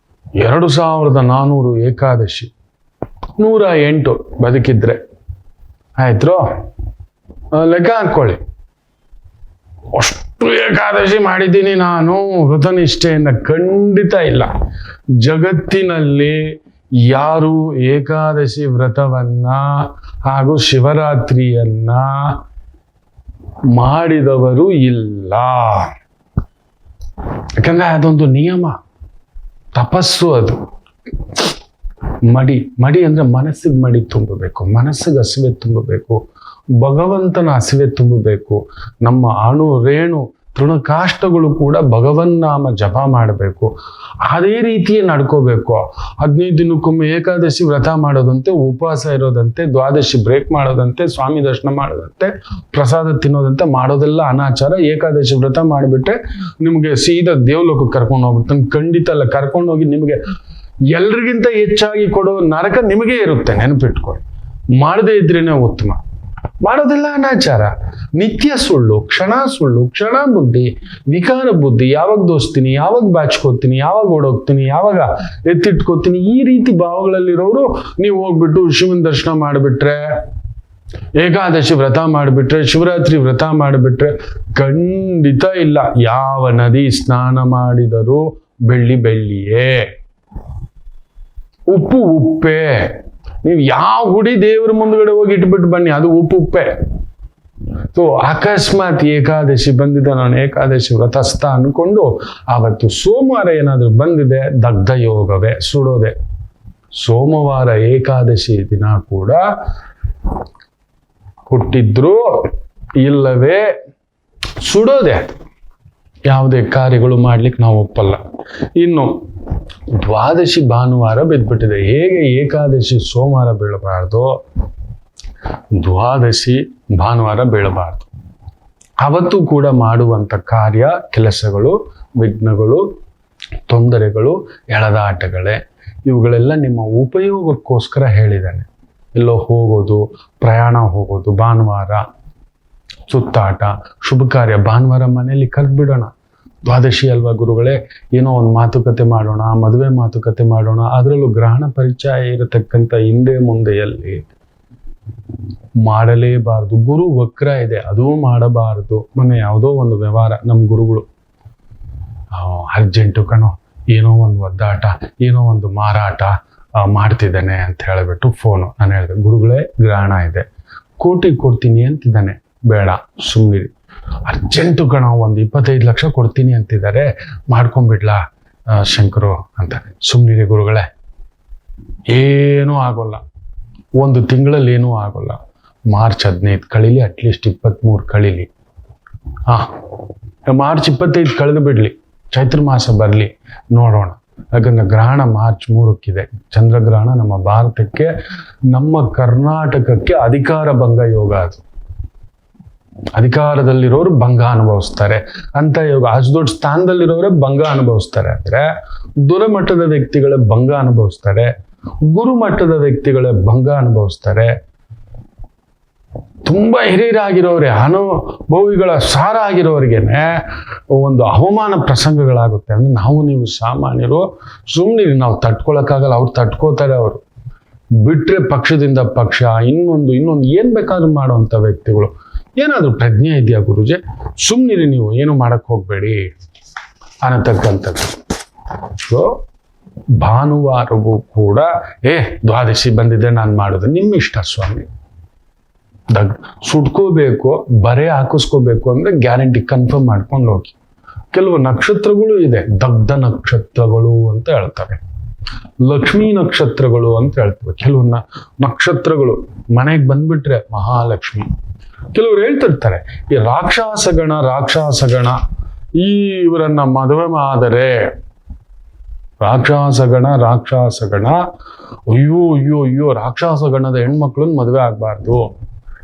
2400 ಏಕಾದಶಿ, 108 ಬದುಕಿದ್ರೆ ಆಯ್ತು. ಲೆಕ್ಕ ಹಾಕೊಳ್ಳಿ. ಅಷ್ಟು ಏಕಾದಶಿ ಮಾಡಿದ್ದೀನಿ ನಾನು ವ್ರತನಿಷ್ಠೆಯಿಂದ. ಖಂಡಿತ ಇಲ್ಲ. ಜಗತ್ತಿನಲ್ಲಿ ಯಾರು ಏಕಾದಶಿ ವ್ರತವನ್ನ ಹಾಗೂ ಶಿವರಾತ್ರಿಯನ್ನ ಮಾಡಿದವರು ಇಲ್ಲ. ಯಾಕಂದ್ರೆ ಅದೊಂದು ನಿಯಮ, ತಪಸ್ಸು ಅದು. ಮಡಿ ಅಂದ್ರೆ ಮನಸ್ಸಿಗೆ ಮಡಿ ತುಂಬಬೇಕು, ಮನಸ್ಸಿಗೆ ಹಸಿವೆ ತುಂಬಬೇಕು, ಭಗವಂತನ ಹಸಿವೆ ತುಂಬಬೇಕು. ನಮ್ಮ ಅಣು ರೇಣು ತೃಣಕಾಷ್ಟಗಳು ಕೂಡ ಭಗವನ್ನಾಮ ಜಪ ಮಾಡಬೇಕು. ಅದೇ ರೀತಿಯೇ ನಡ್ಕೋಬೇಕು. 15 ದಿನಕ್ಕೊಮ್ಮೆ ಏಕಾದಶಿ ವ್ರತ ಮಾಡೋದಂತೆ, ಉಪವಾಸ ಇರೋದಂತೆ, ದ್ವಾದಶಿ ಬ್ರೇಕ್ ಮಾಡೋದಂತೆ, ಸ್ವಾಮಿ ದರ್ಶನ ಮಾಡೋದಂತೆ, ಪ್ರಸಾದ ತಿನ್ನೋದಂತೆ ಮಾಡೋದೆಲ್ಲ ಅನಾಚಾರ. ಏಕಾದಶಿ ವ್ರತ ಮಾಡಿಬಿಟ್ರೆ ನಿಮಗೆ ಸೀದಾ ದೇವಲೋಕಕ್ಕೆ ಕರ್ಕೊಂಡು ಹೋಗ್ಬಿಡ್ತಾನೆ. ಖಂಡಿತ ಅಲ್ಲ, ಕರ್ಕೊಂಡು ಹೋಗಿ ನಿಮಗೆ ಎಲ್ರಿಗಿಂತ ಹೆಚ್ಚಾಗಿ ಕೊಡೋ ನರಕ ನಿಮಗೆ ಇರುತ್ತೆ, ನೆನಪಿಟ್ಕೊಳ್ಳಿ. ಮಾಡದೇ ಇದ್ರೇನೆ ಉತ್ತಮ. ಮಾಡೋದೆಲ್ಲ ಅನಾಚಾರ, ನಿತ್ಯ ಸುಳ್ಳು, ಕ್ಷಣ ಬುದ್ಧಿ, ವಿಕಾರ ಬುದ್ಧಿ. ಯಾವಾಗ ದೋಸ್ತೀನಿ, ಯಾವಾಗ ಬಾಚ್ಕೋತೀನಿ, ಯಾವಾಗ ಓಡೋಗ್ತೀನಿ, ಯಾವಾಗ ಎತ್ತಿಟ್ಕೋತೀನಿ, ಈ ರೀತಿ ಭಾವಗಳಲ್ಲಿರೋರು ನೀವು ಹೋಗ್ಬಿಟ್ಟು ಶಿವನ ದರ್ಶನ ಮಾಡಿಬಿಟ್ರೆ, ಏಕಾದಶಿ ವ್ರತ ಮಾಡಿಬಿಟ್ರೆ, ಶಿವರಾತ್ರಿ ವ್ರತ ಮಾಡಿಬಿಟ್ರೆ ಖಂಡಿತ ಇಲ್ಲ. ಯಾವ ನದಿ ಸ್ನಾನ ಮಾಡಿದರೂ ಬೆಳ್ಳಿಯೇ, ಉಪ್ಪು ಉಪ್ಪೇ. ನೀವು ಯಾವ ಗುಡಿ ದೇವ್ರ ಮುಂದ್ಗಡೆ ಹೋಗಿ ಇಟ್ಬಿಟ್ಟು ಬನ್ನಿ, ಅದು ಉಪ್ಪೇ. ಸೊ ಅಕಸ್ಮಾತ್ ಏಕಾದಶಿ ಬಂದಿದೆ, ನಾನು ಏಕಾದಶಿ ವ್ರತಸ್ಥ ಅನ್ಕೊಂಡು ಆವತ್ತು ಸೋಮವಾರ ಏನಾದರೂ ಬಂದಿದೆ, ದಗ್ಧ ಯೋಗವೇ, ಸುಡೋದೆ. ಸೋಮವಾರ ಏಕಾದಶಿ ದಿನ ಕೂಡ ಹುಟ್ಟಿದ್ರು ಇಲ್ಲವೇ ಸುಡೋದೆ. ಯಾವುದೇ ಕಾರ್ಯಗಳು ಮಾಡ್ಲಿಕ್ಕೆ ನಾವು ಒಪ್ಪಲ್ಲ. ಇನ್ನು ದ್ವಾದಶಿ ಭಾನುವಾರ ಬಿದ್ದ್ಬಿಟ್ಟಿದೆ. ಹೇಗೆ ಏಕಾದಶಿ ಸೋಮವಾರ ಬೀಳಬಾರ್ದು, ದ್ವಾದಶಿ ಭಾನುವಾರ ಬೀಳಬಾರ್ದು. ಅವತ್ತು ಕೂಡ ಮಾಡುವಂಥ ಕಾರ್ಯ, ಕೆಲಸಗಳು, ವಿಘ್ನಗಳು, ತೊಂದರೆಗಳು, ಎಳೆದಾಟಗಳೇ. ಇವುಗಳೆಲ್ಲ ನಿಮ್ಮ ಉಪಯೋಗಕ್ಕೋಸ್ಕರ ಹೇಳಿದ್ದಾನೆ. ಎಲ್ಲೋ ಹೋಗೋದು, ಪ್ರಯಾಣ ಹೋಗೋದು, ಭಾನುವಾರ ಸುತ್ತಾಟ, ಶುಭ ಕಾರ್ಯ. ಭಾನುವಾರ ಮನೆಯಲ್ಲಿ ಕರೆದ್ಬಿಡೋಣ. ದ್ವಾದಶಿ ಅಲ್ವಾ ಗುರುಗಳೇ, ಏನೋ ಒಂದು ಮಾತುಕತೆ ಮಾಡೋಣ, ಮದುವೆ ಮಾತುಕತೆ ಮಾಡೋಣ. ಅದರಲ್ಲೂ ಗ್ರಹಣ ಪರಿಚಯ ಇರತಕ್ಕಂಥ ಹಿಂದೆ ಮುಂದೆಯಲ್ಲಿ ಮಾಡಲೇಬಾರದು. ಗುರು ವಕ್ರ ಇದೆ, ಅದೂ ಮಾಡಬಾರದು. ಮೊನ್ನೆ ಯಾವುದೋ ಒಂದು ವ್ಯವಹಾರ, ನಮ್ಮ ಗುರುಗಳು ಅರ್ಜೆಂಟು ಕಣೋ, ಏನೋ ಒಂದು ಒದ್ದಾಟ, ಏನೋ ಒಂದು ಮಾರಾಟ ಮಾಡ್ತಿದ್ದಾನೆ ಅಂತ ಹೇಳಿಬಿಟ್ಟು ಫೋನು. ನಾನು ಹೇಳಿದೆ, ಗುರುಗಳೇ ಗ್ರಹಣ ಇದೆ, ಕೋಟಿ ಕೊಡ್ತೀನಿ ಅಂತಿದ್ದಾನೆ. ಬೇಡ, ಸುಮ್ಮನಿರಿ. ಅರ್ಜೆಂಟು ಕಣ, ಒಂದು 25 ಲಕ್ಷ ಕೊಡ್ತೀನಿ ಅಂತಿದ್ದಾರೆ, ಮಾಡ್ಕೊಂಡ್ಬಿಡ್ಲಾ ಶಂಕರು ಅಂತ. ಸುಮ್ಮನಿರಿ ಗುರುಗಳೇ, ಏನೂ ಆಗೋಲ್ಲ, ಒಂದು ತಿಂಗಳಲ್ಲಿ ಏನೂ ಆಗೋಲ್ಲ. ಮಾರ್ಚ್ 15 ಕಳೀಲಿ, ಅಟ್ಲೀಸ್ಟ್ 23 ಕಳೀಲಿ. ಮಾರ್ಚ್ 25 ಕಳೆದು ಬಿಡ್ಲಿ, ಚೈತ್ರ ಮಾಸ ಬರಲಿ, ನೋಡೋಣ. ಯಾಕಂದ್ರೆ ಗ್ರಹಣ ಮಾರ್ಚ್ 3ಕ್ಕಿದೆ, ಚಂದ್ರಗ್ರಹಣ. ನಮ್ಮ ಭಾರತಕ್ಕೆ, ನಮ್ಮ ಕರ್ನಾಟಕಕ್ಕೆ ಅಧಿಕಾರ ಭಂಗ ಯೋಗ. ಅದು ಅಧಿಕಾರದಲ್ಲಿರೋರು ಭಂಗ ಅನುಭವಿಸ್ತಾರೆ ಅಂತ ಯೋಗ. ಅಷ್ಟು ದೊಡ್ಡ ಸ್ಥಾನದಲ್ಲಿರೋರೇ ಭಂಗ ಅನುಭವಿಸ್ತಾರೆ. ಅಂದ್ರೆ ದುರಮಟ್ಟದ ವ್ಯಕ್ತಿಗಳೇ ಭಂಗ ಅನುಭವಿಸ್ತಾರೆ, ಗುರುಮಟ್ಟದ ವ್ಯಕ್ತಿಗಳೇ ಭಂಗ ಅನುಭವಿಸ್ತಾರೆ. ತುಂಬಾ ಹಿರಿಯರಾಗಿರೋರೆ, ಅನುಭವಿಗಳ ಸಾರ ಆಗಿರೋರಿಗೇನೆ ಒಂದು ಅವಮಾನ ಪ್ರಸಂಗಗಳಾಗುತ್ತೆ. ಅಂದ್ರೆ ನಾವು ನೀವು ಸಾಮಾನ್ಯರು, ಸುಮ್ಮನೆ ನಾವು ತಟ್ಕೊಳಕ್ಕಾಗಲ್ಲ, ಅವ್ರು ತಟ್ಕೋತಾರೆ. ಅವರು ಬಿಟ್ರೆ ಪಕ್ಷದಿಂದ ಪಕ್ಷ, ಇನ್ನೊಂದು ಏನ್ ಬೇಕಾದ್ರೂ ಮಾಡುವಂತ ವ್ಯಕ್ತಿಗಳು. ಏನಾದ್ರೂ ಪ್ರಜ್ಞೆ ಇದೆಯಾ ಗುರುಜಿ? ಸುಮ್ಮನಿರಿ ನೀವು, ಏನು ಮಾಡಕ್ ಹೋಗ್ಬೇಡಿ ಅನ್ನತಕ್ಕಂಥದ್ದು. ಸೊ ಭಾನುವಾರವೂ ಕೂಡ ದ್ವಾದಶಿ ಬಂದಿದೆ, ನಾನು ಮಾಡೋದು ನಿಮ್ಮ ಇಷ್ಟ ಸ್ವಾಮಿ. ಸುಟ್ಕೋಬೇಕು, ಬರೆ ಹಾಕಿಸ್ಕೋಬೇಕು ಅಂದ್ರೆ ಗ್ಯಾರಂಟಿ ಕನ್ಫರ್ಮ್ ಮಾಡ್ಕೊಂಡು ಹೋಗಿ. ಕೆಲವು ನಕ್ಷತ್ರಗಳು ಇದೆ, ದಗ್ಧ ನಕ್ಷತ್ರಗಳು ಅಂತ ಹೇಳ್ತಾರೆ, ಲಕ್ಷ್ಮೀ ನಕ್ಷತ್ರಗಳು ಅಂತ ಹೇಳ್ತವೆ. ಕೆಲವು ನಕ್ಷತ್ರಗಳು ಮನೆಗೆ ಬಂದ್ಬಿಟ್ರೆ ಮಹಾಲಕ್ಷ್ಮಿ. ಕೆಲವರು ಹೇಳ್ತಿರ್ತಾರೆ, ಈ ರಾಕ್ಷಸಗಣ ಇವರನ್ನ ಮದುವೆ ಆದರೆ, ರಾಕ್ಷಸಗಣ ಅಯ್ಯೋ ರಾಕ್ಷಸಗಣದ ಹೆಣ್ಮಕ್ಳನ್ನ ಮದುವೆ ಆಗ್ಬಾರ್ದು.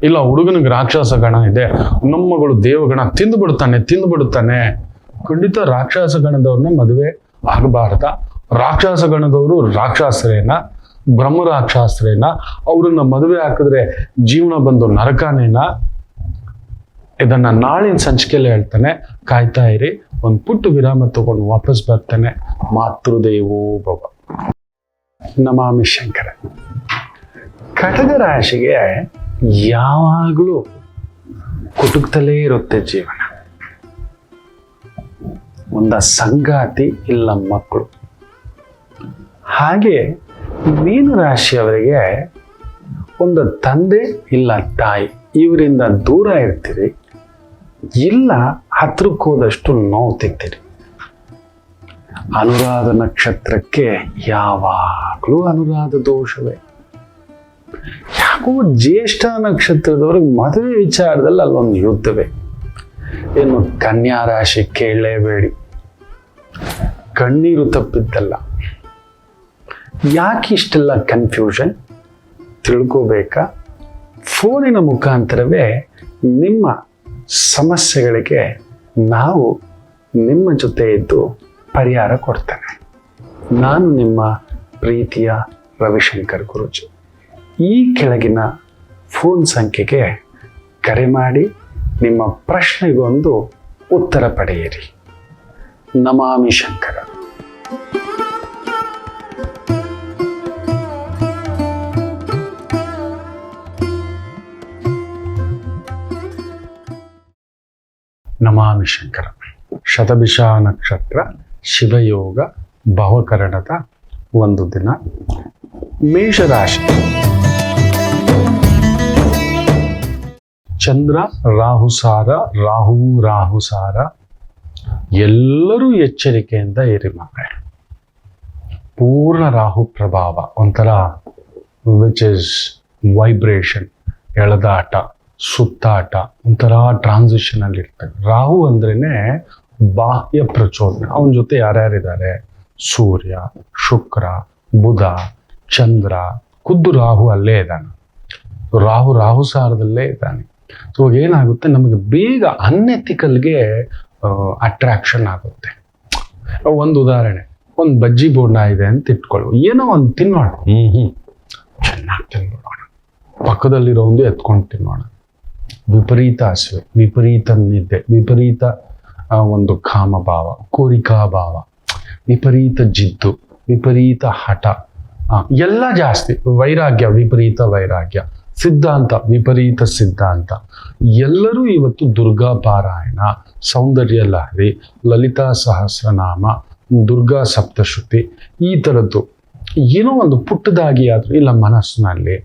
ಇಲ್ಲ, ಹುಡುಗನಿಗೆ ರಾಕ್ಷಸಗಣ ಇದೆ, ನಮ್ಮ ಮಗಳು ದೇವಗಣ ತಿಂದು ಬಿಡುತ್ತಾನೆ. ಖಂಡಿತ ರಾಕ್ಷಸಗಣದವ್ರನ್ನ ಮದುವೆ ಆಗಬಾರ್ದ. ರಾಕ್ಷಸಗಣದವರು ರಾಕ್ಷಸರೇನ, ಬ್ರಹ್ಮ ರಾಕ್ಷಸರೇನ? ಅವ್ರನ್ನ ಮದುವೆ ಹಾಕಿದ್ರೆ ಜೀವನ ಬಂದು ನರಕನೇನ? ಇದನ್ನ ನಾಳಿನ ಸಂಚಿಕೆಯಲ್ಲಿ ಹೇಳ್ತಾನೆ, ಕಾಯ್ತಾ ಇರಿ. ಒಂದು ಪುಟ್ಟ ವಿರಾಮ ತಗೊಂಡು ವಾಪಸ್ ಬರ್ತಾನೆ. ಮಾತೃದೇವೋ ಭವ. ನಮಾಮಿ ಶಂಕರ. ಕಟಕ ರಾಶಿಗೆ ಯಾವಾಗಲೂ ಕುಟುಕ್ತಲೇ ಇರುತ್ತೆ ಜೀವನ. ಒಂದ ಸಂಗಾತಿ ಇಲ್ಲ ಮಕ್ಕಳು. ಹಾಗೆ ಮೀನು ರಾಶಿಯವರಿಗೆ ಒಂದು ತಂದೆ ಇಲ್ಲ ತಾಯಿ, ಇವರಿಂದ ದೂರ ಇರ್ತೀರಿ. ಇಲ್ಲ ಹತ್ರಕ್ಕೆ ಹೋದಷ್ಟು ನೋವು ತಿಂತೀರಿ. ಅನುರಾಧ ನಕ್ಷತ್ರಕ್ಕೆ ಯಾವಾಗಲೂ ಅನುರಾಧ ದೋಷವೇ. ಯಾಕೋ ಜ್ಯೇಷ್ಠ ನಕ್ಷತ್ರದವ್ರಿಗೆ ಮದುವೆ ವಿಚಾರದಲ್ಲಿ ಅಲ್ಲೊಂದು ಯುದ್ಧವೇ. ಏನು ಕನ್ಯಾ ರಾಶಿ ಕೇಳಲೇಬೇಡಿ, ಕಣ್ಣೀರು ತಪ್ಪಿದ್ದಲ್ಲ. ಯಾಕೆ ಇಷ್ಟೆಲ್ಲ ಕನ್ಫ್ಯೂಷನ್ ತಿಳ್ಕೋಬೇಕಾ? ಫೋನಿನ ಮುಖಾಂತರವೇ ನಿಮ್ಮ ಸಮಸ್ಯೆಗಳಿಗೆ ನಾವು ನಿಮ್ಮ ಜೊತೆ ಇದ್ದು ಪರಿಹಾರ ಕೊಡ್ತೇನೆ. ನಾನು ನಿಮ್ಮ ಪ್ರೀತಿಯ ರವಿಶಂಕರ್ ಗುರೂಜಿ. ಈ ಕೆಳಗಿನ ಫೋನ್ ಸಂಖ್ಯೆಗೆ ಕರೆ ಮಾಡಿ ನಿಮ್ಮ ಪ್ರಶ್ನೆಗೊಂದು ಉತ್ತರ ಪಡೆಯಿರಿ. ನಮಾಮಿ ಶಂಕರ. ನಮಾಮಿ ಶಂಕರ. ಶತಭಿಷ ನಕ್ಷತ್ರ, ಶಿವಯೋಗ, ಭವಕರಣದ ಒಂದು ದಿನ. ಮೇಷರಾಶಿ. ಚಂದ್ರ ರಾಹುಸಾರ, ರಾಹುಸಾರ. ಎಲ್ಲರೂ ಎಚ್ಚರಿಕೆಯಿಂದ ಇರಿ ಮಕ್ಕಳೇ. ಪೂರ್ಣ ರಾಹು ಪ್ರಭಾವ, ಒಂಥರ ವಿಚ್ ಇಸ್ ವೈಬ್ರೇಷನ್, ಎಳೆದಾಟ, ಸುತ್ತಾಟ, ಒಂಥರ ಟ್ರಾನ್ಸಿಷನ್ ಅಲ್ಲಿ ಇರ್ತಾರೆ. ರಾಹು ಅಂದ್ರೇನೆ ಬಾಹ್ಯ ಪ್ರಚೋದನೆ. ಅವನ ಜೊತೆ ಯಾರ್ಯಾರಿದ್ದಾರೆ? ಸೂರ್ಯ, ಶುಕ್ರ, ಬುಧ, ಚಂದ್ರ. ಖುದ್ದು ರಾಹು ಅಲ್ಲೇ ಇದ್ದಾನೆ. ರಾಹು ಸಾರದಲ್ಲೇ ಇದ್ದಾನೆ. ಸೊ ಇವಾಗ ಏನಾಗುತ್ತೆ, ನಮಗೆ ಬೇಗ ಅನ್ಎಥಿಕಲ್ಗೆ ಅಟ್ರಾಕ್ಷನ್ ಆಗುತ್ತೆ. ಒಂದು ಉದಾಹರಣೆ, ಒಂದು ಬಜ್ಜಿ ಬೋಂಡ ಇದೆ ಅಂತ ಇಟ್ಕೊಳ್ಳು, ಏನೋ ಒಂದು ತಿನ್ನೋಣ, ಚೆನ್ನಾಗಿ ತಿನ್ಬಿಡೋಣ, ಪಕ್ಕದಲ್ಲಿರೋ ಒಂದು ಎತ್ಕೊಂಡು ತಿನ್ನೋಣ. ವಿಪರೀತ ಹಸಿವೆ, ವಿಪರೀತ ನಿದ್ದೆ, ವಿಪರೀತ ಒಂದು ಕಾಮಭಾವ, ಕೋರಿಕಾಭಾವ, ವಿಪರೀತ ಜಿದ್ದು, ವಿಪರೀತ ಹಠ, ಎಲ್ಲ ಜಾಸ್ತಿ. ವೈರಾಗ್ಯ, ವಿಪರೀತ ವೈರಾಗ್ಯ, ಸಿದ್ಧಾಂತ, ವಿಪರೀತ ಸಿದ್ಧಾಂತ. ಎಲ್ಲರೂ ಇವತ್ತು ದುರ್ಗಾ ಪಾರಾಯಣ, ಸೌಂದರ್ಯ ಲಹರಿ, ಲಲಿತಾ ಸಹಸ್ರನಾಮ, ದುರ್ಗಾ ಸಪ್ತಶ್ರುತಿ, ಈ ಥರದ್ದು ಏನೋ ಒಂದು ಪುಟ್ಟದಾಗಿ ಆದರೂ ಇಲ್ಲ ಮನಸ್ಸಿನಲ್ಲಿ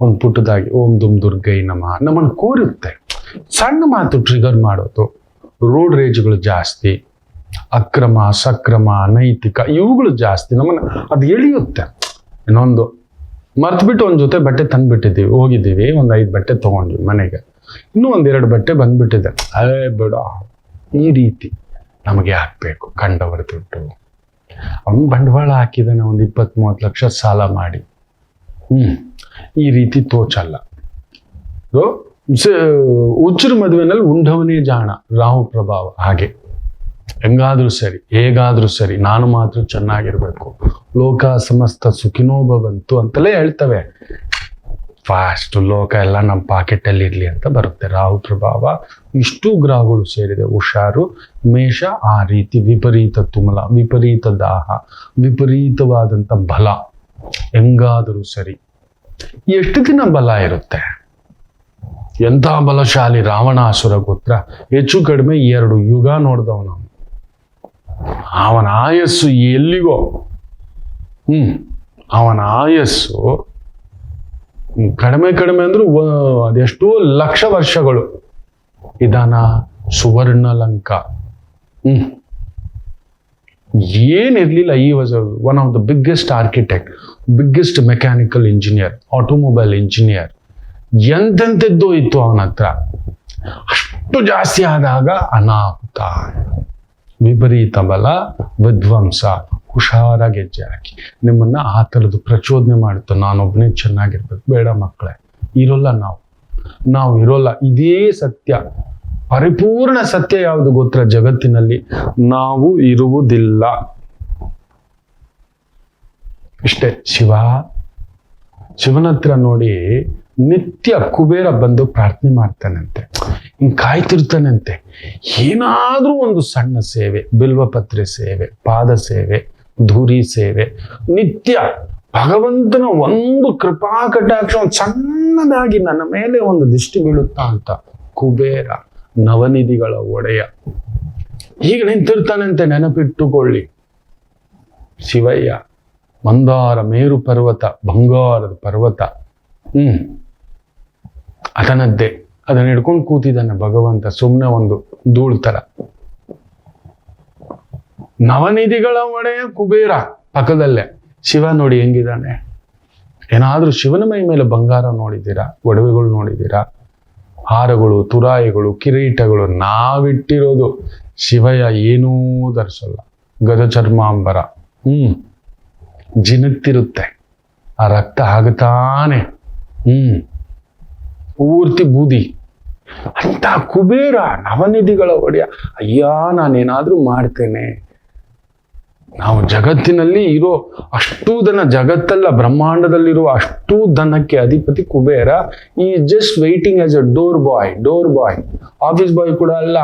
ಒಂದು ಪುಟ್ಟದಾಗಿ ಓಂ ದುಮ್ ದುರ್ಗೈ ನಮಃ ನಮ್ಮನ್ನು ಕೋರುತ್ತೆ. ಸಣ್ಣ ಮಾತು ಟ್ರಿಗರ್ ಮಾಡೋದು. ರೋಡ್ ರೇಜ್ಗಳು ಜಾಸ್ತಿ, ಅಕ್ರಮ ಸಕ್ರಮ ಅನೈತಿಕ ಇವುಗಳು ಜಾಸ್ತಿ. ನಮ್ಮನ್ನು ಅದು ಎಳೆಯುತ್ತೆ. ಇನ್ನೊಂದು ಮರ್ತ್ಬಿಟ್ಟು ಒಂದು ಜೊತೆ ಬಟ್ಟೆ ತಂದುಬಿಟ್ಟಿದ್ದೀವಿ, ಹೋಗಿದ್ದೀವಿ, ಒಂದು 5 ಬಟ್ಟೆ ತೊಗೊಂಡ್ವಿ ಮನೆಗೆ, ಇನ್ನೂ 1-2 ಬಟ್ಟೆ ಬಂದ್ಬಿಟ್ಟಿದೆ. ಬೇಡ, ಈ ರೀತಿ ನಮಗೆ ಹಾಕಬೇಕು. ಕಂಡವರ ದುಡ್ಡು, ಅವನು ಬಂಡವಾಳ ಹಾಕಿದ್ದಾನೆ, ಒಂದು 20-30 ಲಕ್ಷ ಸಾಲ ಮಾಡಿ, ಈ ರೀತಿ ತೋಚಲ್ಲ. ಹುಚ್ಚರ ಮದುವೆನಲ್ಲಿ ಉಂಡವನೇ ಜಾಣ, ರಾಹು ಪ್ರಭಾವ. ಹಾಗೆ ಹೆಂಗಾದ್ರೂ ಸರಿ, ಹೇಗಾದ್ರೂ ಸರಿ, ನಾನು ಮಾತ್ರ ಚೆನ್ನಾಗಿರ್ಬೇಕು, ಲೋಕ ಸಮಸ್ತ ಸುಖಿನೋ ಭವಂತು ಅಂತಲೇ ಹೇಳ್ತವೆ. ಫಾಸ್ಟ್ ಲೋಕ ಎಲ್ಲ ನಮ್ಮ ಪಾಕೆಟಲ್ಲಿ ಇರಲಿ ಅಂತ ಬರುತ್ತೆ. ರಾಹು ಪ್ರಭಾವ ಇಷ್ಟು ಗ್ರಹಗಳು ಸೇರಿದೆ. ಹುಷಾರು. ಮೇಷ ಆ ರೀತಿ ವಿಪರೀತ ತುಮಲ, ವಿಪರೀತ ದಾಹ, ವಿಪರೀತವಾದಂಥ ಬಲ. ಹೆಂಗಾದರೂ ಸರಿ. ಎಷ್ಟು ದಿನ ಬಲ ಇರುತ್ತೆ? ಎಂಥ ಬಲಶಾಲಿ ರಾವಣಾಸುರ ಗೋತ್ರ. ಹೆಚ್ಚು ಕಡಿಮೆ 2 ಯುಗ ನೋಡಿದವನು. ಅವನ ಆಯಸ್ಸು ಎಲ್ಲಿಗೋ. ಅವನ ಆಯಸ್ಸು ಕಡಿಮೆ ಅಂದ್ರೂ ಅದೆಷ್ಟೋ ಲಕ್ಷ ವರ್ಷಗಳು. ಇದಾನ ಸುವರ್ಣ ಲಂಕ. ಏನಿರ್ಲಿಲ್ಲ. He was one of the biggest architect, biggest mechanical engineer, automobile engineer. ಎಂತೆಂಥದ್ದು ಇತ್ತು ಅವನ ಹತ್ರ. ಅಷ್ಟು ಜಾಸ್ತಿ ಆದಾಗ ಅನಾಹುತ, ವಿಪರೀತ ಬಲ, ವಿಧ್ವಂಸ. ಹುಷಾರಾಗಿ ಹೆಜ್ಜೆ ಹಾಕಿ. ನಿಮ್ಮನ್ನ ಆ ಥರದ್ದು ಪ್ರಚೋದನೆ ಮಾಡುತ್ತೆ. ನಾನೊಬ್ಬನೇ ಚೆನ್ನಾಗಿರ್ಬೇಕು. ಬೇಡ ಮಕ್ಕಳೇ, ಇರೋಲ್ಲ ನಾವು ಇರೋಲ್ಲ. ಇದೇ ಸತ್ಯ. ಪರಿಪೂರ್ಣ ಸತ್ಯ ಯಾವುದು ಗೊತ್ತರ ಜಗತ್ತಿನಲ್ಲಿ? ನಾವು ಇರುವುದಿಲ್ಲ. ಇಷ್ಟೇ. ಶಿವನ ಹತ್ರ ನೋಡಿ ನಿತ್ಯ ಕುಬೇರ ಬಂದು ಪ್ರಾರ್ಥನೆ ಮಾಡ್ತಾನಂತೆ, ಹಿಂಗ್ ಕಾಯ್ತಿರ್ತಾನಂತೆ. ಏನಾದ್ರೂ ಒಂದು ಸಣ್ಣ ಸೇವೆ, ಬಿಲ್ವಪತ್ರೆ ಸೇವೆ, ಪಾದ ಸೇವೆ, ಧೂರಿ ಸೇವೆ, ನಿತ್ಯ ಭಗವಂತನ ಒಂದು ಕೃಪಾ ಕಟಾಕ್ಷ ಒಂದು ಸಣ್ಣದಾಗಿ ನನ್ನ ಮೇಲೆ ಒಂದು ದೃಷ್ಟಿ ಬೀಳುತ್ತಾ ಅಂತ. ಕುಬೇರ ನವನಿಧಿಗಳ ಒಡೆಯ ಈಗ ನಿಂತಿರ್ತಾನಂತೆ. ನೆನಪಿಟ್ಟುಕೊಳ್ಳಿ. ಶಿವಯ್ಯ ಮಂದಾರ ಮೇರು ಪರ್ವತ, ಬಂಗಾರದ ಪರ್ವತ. ಅದನದ್ದೇ ಅದನ್ನ ಹಿಡ್ಕೊಂಡು ಕೂತಿದ್ದಾನೆ ಭಗವಂತ, ಸುಮ್ಮನೆ ಒಂದು ಧೂಳ್ ತರ. ನವನಿಧಿಗಳ ಒಡೆಯ ಕುಬೇರ ಪಕ್ಕದಲ್ಲೇ ಶಿವ ನೋಡಿ ಹೆಂಗಿದ್ದಾನೆ. ಏನಾದ್ರೂ ಶಿವನ ಮೈ ಮೇಲೆ ಬಂಗಾರ ನೋಡಿದ್ದೀರಾ? ಒಡವೆಗಳು ನೋಡಿದ್ದೀರಾ? ಹಾರಗಳು, ತುರಾಯಿಗಳು, ಕಿರೀಟಗಳು ನಾವಿಟ್ಟಿರೋದು. ಶಿವಯ್ಯ ಏನೂ ಧರಿಸಲ್ಲ. ಗದ ಚರ್ಮಾಂಬರ, ಜಿನುಗ್ತಿರುತ್ತೆ, ಆ ರಕ್ತ ಆಗತಾನೆ, ಪೂರ್ತಿ ಬೂದಿ. ಅಂತ ಕುಬೇರ, ನವನಿಧಿಗಳ ಒಡೆಯ. ಅಯ್ಯ, ನಾನೇನಾದ್ರೂ ಮಾಡ್ತೇನೆ. ನಾವು ಜಗತ್ತಿನಲ್ಲಿ ಇರೋ ಅಷ್ಟೂ ದನ, ಜಗತ್ತಲ್ಲ ಬ್ರಹ್ಮಾಂಡದಲ್ಲಿರುವ ಅಷ್ಟೂ ದನಕ್ಕೆ ಅಧಿಪತಿ ಕುಬೇರ. ಈ just waiting as a door boy. Office boy ಕೂಡ ಅಲ್ಲ,